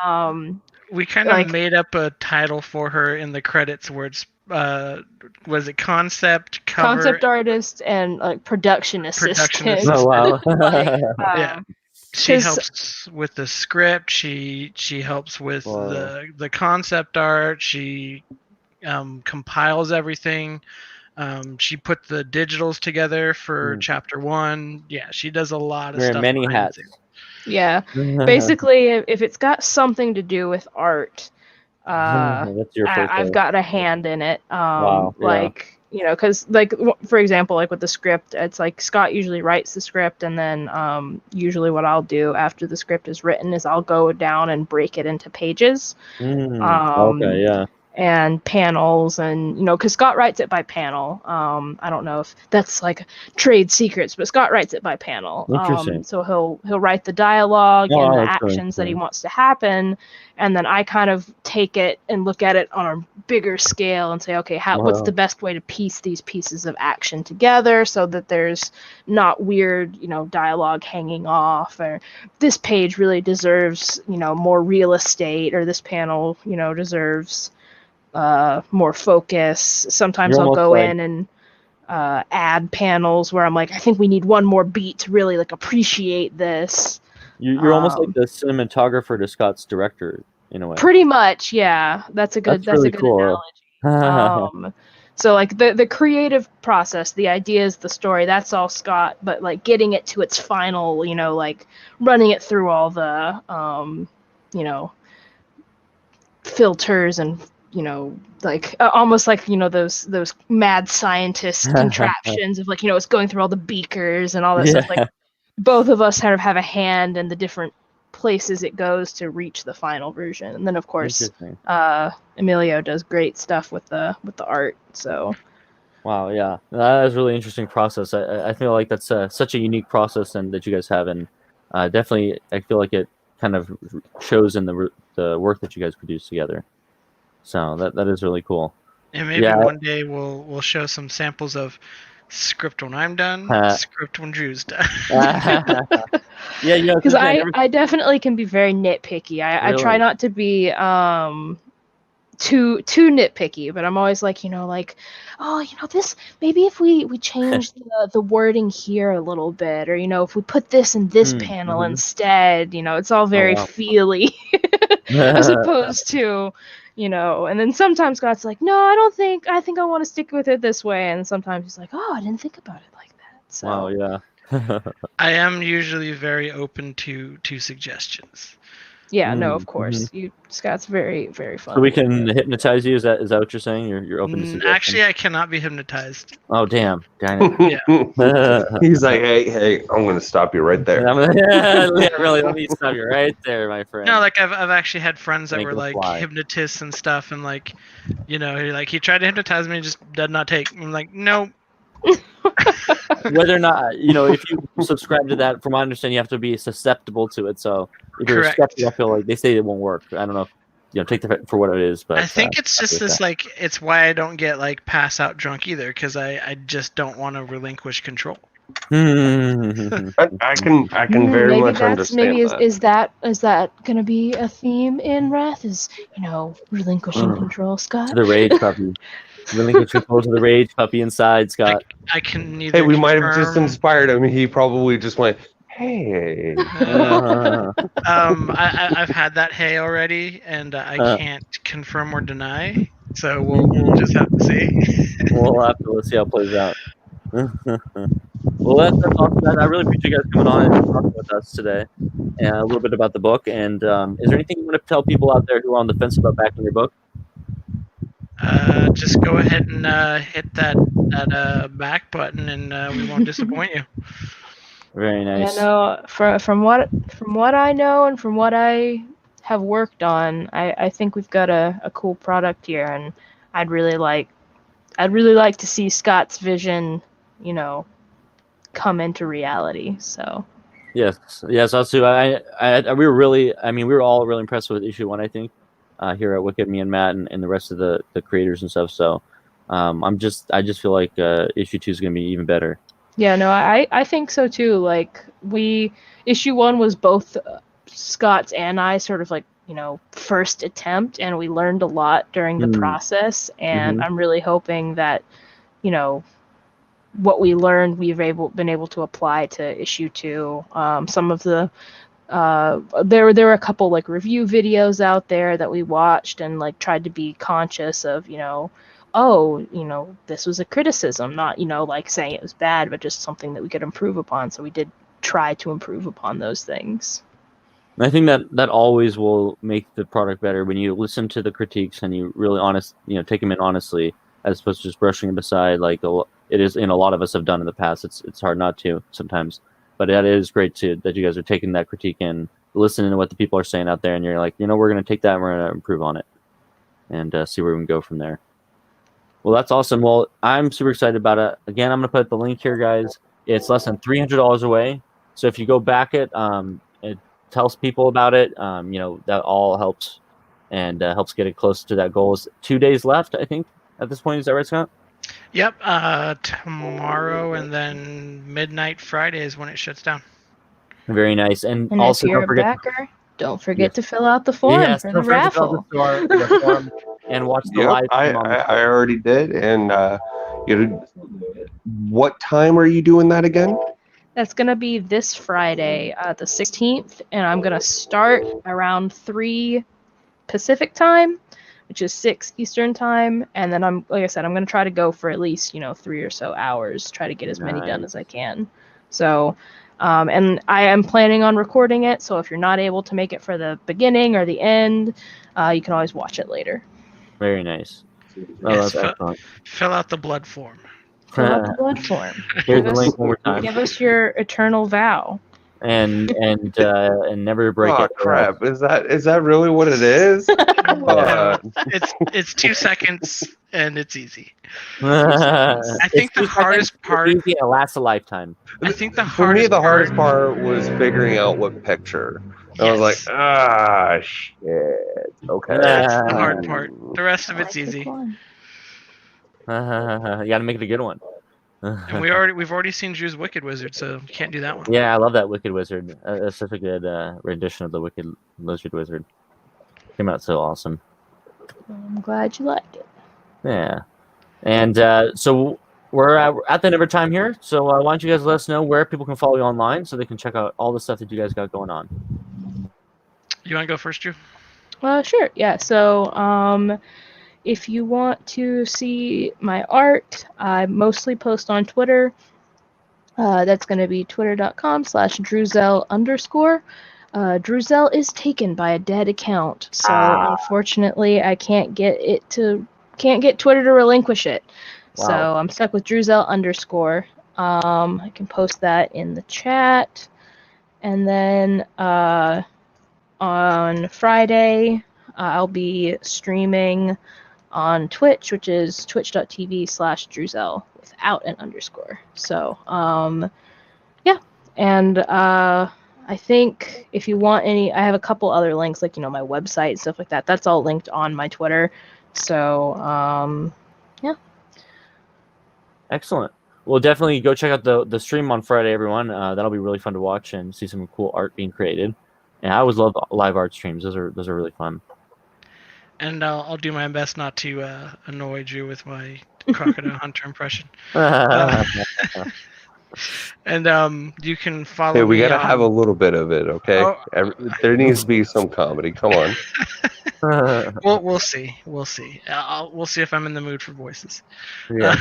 but we kind of made up a title for her in the credits where it's was it concept artist and like production assistant. Oh wow. Yeah. She helps with the script. She helps with the concept art. She compiles everything. She put the digitals together for chapter 1. Yeah, she does a lot of stuff. Many hats. Yeah, basically, if it's got something to do with art, I've got a hand in it. Like, because like for example, like with the script, it's like Scott usually writes the script, and then usually what I'll do after the script is written is I'll go down and break it into pages. Okay, yeah. And panels, and because Scott writes it by panel. I don't know if that's like trade secrets, but Scott writes it by panel. Interesting. So he'll write the dialogue and the actions that he wants to happen, and then I kind of take it and look at it on a bigger scale and say, okay, what's the best way to piece these pieces of action together so that there's not weird, dialogue hanging off, or this page really deserves, more real estate, or this panel, deserves more focus. Sometimes I'll go in and add panels where I'm like, I think we need one more beat to really like appreciate this. You're almost like the cinematographer to Scott's director in a way. Pretty much, yeah. That's a good cool. Analogy. So like the creative process, the ideas, the story, that's all Scott, but like getting it to its final, like running it through all the filters and like almost like those mad scientist contraptions of like it's going through all the beakers and all that stuff. Like both of us kind of have a hand in the different places it goes to reach the final version. And then of course Emilio does great stuff with the art. So wow, yeah, that is a really interesting process. I feel like that's such a unique process and that you guys have, and definitely I feel like it kind of shows in the work that you guys produce together. So that is really cool. And maybe one day we'll show some samples of script when I'm done, script when Drew's done. Yeah, because I definitely can be very nitpicky. I try not to be too nitpicky, but I'm always like, oh, this, maybe if we change the wording here a little bit, or if we put this in this panel instead, it's all very feely as opposed to, and then sometimes Scott's like, no, I think I want to stick with it this way, and sometimes he's like, oh, I didn't think about it like that. So Wow, yeah. I am usually very open to suggestions. yeah, no, of course. Scott's very, very fun. So we can hypnotize you? Is that what you're saying? You're open to suggestions? Actually, I cannot be hypnotized. Oh, damn. He's like, hey, I'm going to stop you right there. Yeah, really, let me stop you right there, my friend. No, like I've actually had friends that Make were it like fly. hypnotists and stuff, and like, he tried to hypnotize me, just did not take. I'm like, no. Whether or not, if you subscribe to that, from my understanding, you have to be susceptible to it. So if you're Correct. skeptical, I feel like they say it won't work. I don't know if, take it for what it is, but I think it's just this, like, it's why I don't get like pass out drunk either, because I just don't want to relinquish control. I can very much understand that. Is that gonna be a theme in Wrath? Is relinquishing control, Scott? To the rage puppy. Relinquish control to the rage puppy inside, Scott. I can neither. Hey, we might have just inspired him. He probably just went, hey. I've had that hey already, and I can't confirm or deny. So we'll just have to see. Let's see how it plays out. Well, that's awesome. I really appreciate you guys coming on and talking with us today, and a little bit about the book. And is there anything you want to tell people out there who are on the fence about backing your book? Just go ahead and hit that back button, and we won't disappoint you. Very nice. Yeah, no, from what I know and from what I have worked on, I think we've got a cool product here, and I'd really like to see Scott's vision, come into reality. So yes, us too. We were all really impressed with issue 1. I think here at Wicked, me and Matt and the rest of the creators and stuff. So I just feel like issue 2 is going to be even better. Yeah, no, I think so too. Like issue 1 was both Scott's and I sort of like, first attempt, and we learned a lot during the process, and I'm really hoping that, what we learned we've been able to apply to issue 2. Some of the there were a couple like review videos out there that we watched and like tried to be conscious of, this was a criticism, not, like saying it was bad, but just something that we could improve upon. So we did try to improve upon those things. I think that always will make the product better when you listen to the critiques and you really take them in honestly, as opposed to just brushing them aside like it is, a lot of us have done in the past. It's hard not to sometimes, but that is great too that you guys are taking that critique and listening to what the people are saying out there, and you're like, we're going to take that and we're going to improve on it and see where we can go from there. Well, that's awesome. Well, I'm super excited about it. Again, I'm going to put the link here, guys. It's less than $300 away. So if you go back it tells people about it. That all helps and helps get it close to that goal. It's 2 days left, I think, at this point. Is that right, Scott? Yep. Tomorrow and then midnight Friday is when it shuts down. Very nice. And if also, you're a backer, don't forget to fill out the form for the raffle. The form and watch the live stream. I already did. And what time are you doing that again? That's going to be this Friday, the 16th, and I'm going to start around 3 Pacific time, which is 6 Eastern time, and then I'm going to try to go for at least, 3 or so hours, try to get as many done as I can. So, and I am planning on recording it, so if you're not able to make it for the beginning or the end, you can always watch it later. Very nice. Yes, fill out the blood form. Fill out the blood form. Here's the link one more time. Give us your eternal vow. And never break it. Crap! Is that really what it is? It's 2 seconds and it's easy. I think the hardest part. Easy, it lasts a lifetime. I think the hardest part was figuring out what picture. I was like, shit. Okay. That's the hard part. The rest of it's easy. You got to make it a good one. And we've already seen Drew's Wicked Wizard, so you can't do that one. Yeah, I love that Wicked Wizard. That's such a good rendition of the Wicked Lizard Wizard. Came out so awesome. I'm glad you liked it. Yeah. And so we're at the end of our time here. So why don't you guys let us know where people can follow you online so they can check out all the stuff that you guys got going on. You want to go first, Drew? Sure. Yeah. So, if you want to see my art, I mostly post on Twitter. That's going to be twitter.com/Druzel_. Druzel is taken by a dead account, so unfortunately I can't get Twitter to relinquish it. Wow. So I'm stuck with Druzel_. I can post that in the chat, and then on Friday I'll be streaming on Twitch, which is twitch.tv/Druzel without an underscore. So yeah, and I think if you want any, I have a couple other links, like, my website and stuff like that. That's all linked on my Twitter. So, yeah. Excellent. Well, definitely go check out the stream on Friday, everyone. That'll be really fun to watch and see some cool art being created. And I always love live art streams. Those are really fun. And I'll do my best not to annoy Drew with my Crocodile Hunter impression. And you can follow me. Hey, we gotta on... have a little bit of it, okay? Oh, there needs to be some comedy. Come on. We'll see. We'll see. We'll see if I'm in the mood for voices. Yes.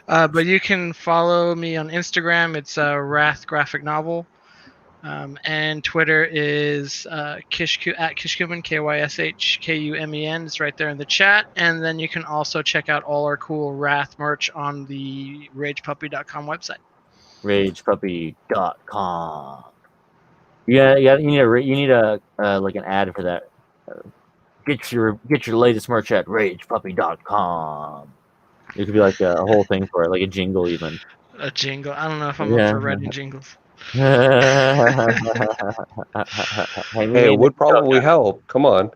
But you can follow me on Instagram. It's Wrath Graphic Novel. And Twitter is Kishkumen, KYSHKUMEN. It's right there in the chat. And then you can also check out all our cool Wrath merch on the RagePuppy.com website. RagePuppy.com. Yeah, you need a like an ad for that. Get your latest merch at RagePuppy.com. It could be like a whole thing for it, like a jingle even. A jingle. I don't know if I'm up for writing jingles. Hey, it would probably help. Come on.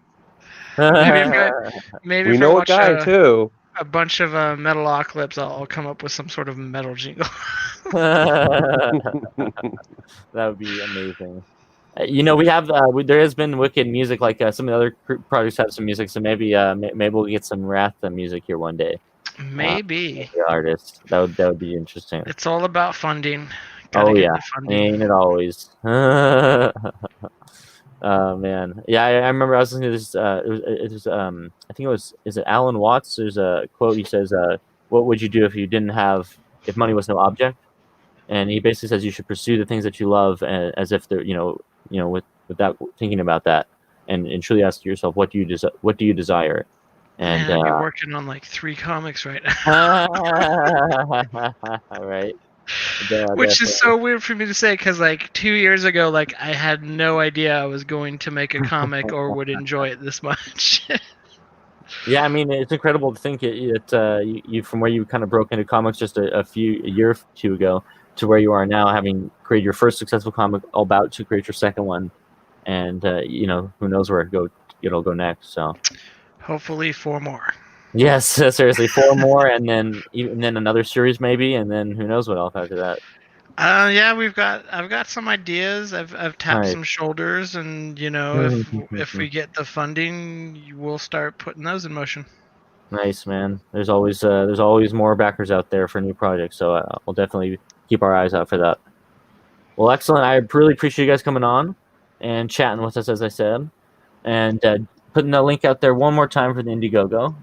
Maybe we if know I a guy too. A bunch of Metalocalypse, I'll come up with some sort of metal jingle. That would be amazing. We have there has been wicked music, like some of the other projects have some music, so maybe we'll get some Wrath music here one day. Maybe the artist that would be interesting. It's all about funding. Gotta get the funding. Ain't it always? Oh man, yeah. I remember I was listening to this. It was I think it was. Is it Alan Watts? There's a quote. He says, "What would you do if money was no object?" And he basically says you should pursue the things that you love, as if they're without thinking about that, and truly ask yourself, what do you desire? And man, you're working on like 3 comics right now. Right. Which is so weird for me to say, because like 2 years ago, like I had no idea I was going to make a comic or would enjoy it this much. Yeah, I mean, it's incredible to think you from where you kind of broke into comics just a year or two ago to where you are now, having created your first successful comic, about to create your second one, and who knows where it'll go next. So hopefully 4 more. Yes, seriously, 4 more, and then another series maybe, and then who knows what else after that. Yeah, I've got some ideas. I've tapped some shoulders, and if we get the funding, we'll start putting those in motion. Nice, man. There's always more backers out there for new projects, so we'll definitely keep our eyes out for that. Well, excellent. I really appreciate you guys coming on and chatting with us, as I said, and putting the link out there one more time for the Indiegogo.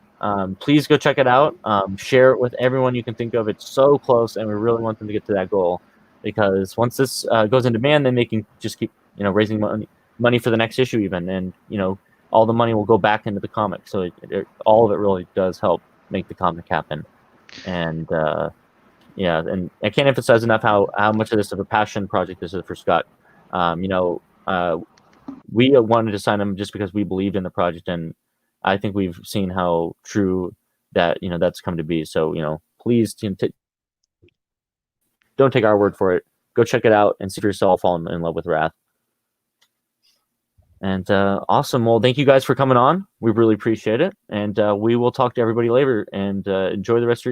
Please go check it out. Share it with everyone you can think of. It's so close, and we really want them to get to that goal, because once this goes in demand, then they can just keep raising money for the next issue even, and all the money will go back into the comic. So all of it really does help make the comic happen. And yeah, and I can't emphasize enough how much of this of a passion project this is for Scott. We wanted to sign him just because we believed in the project, and I think we've seen how true that that's come to be. So please don't take our word for it. Go check it out and see for yourself. Fall in love with Wrath. And awesome. Well, thank you guys for coming on. We really appreciate it, and we will talk to everybody later. And enjoy the rest of your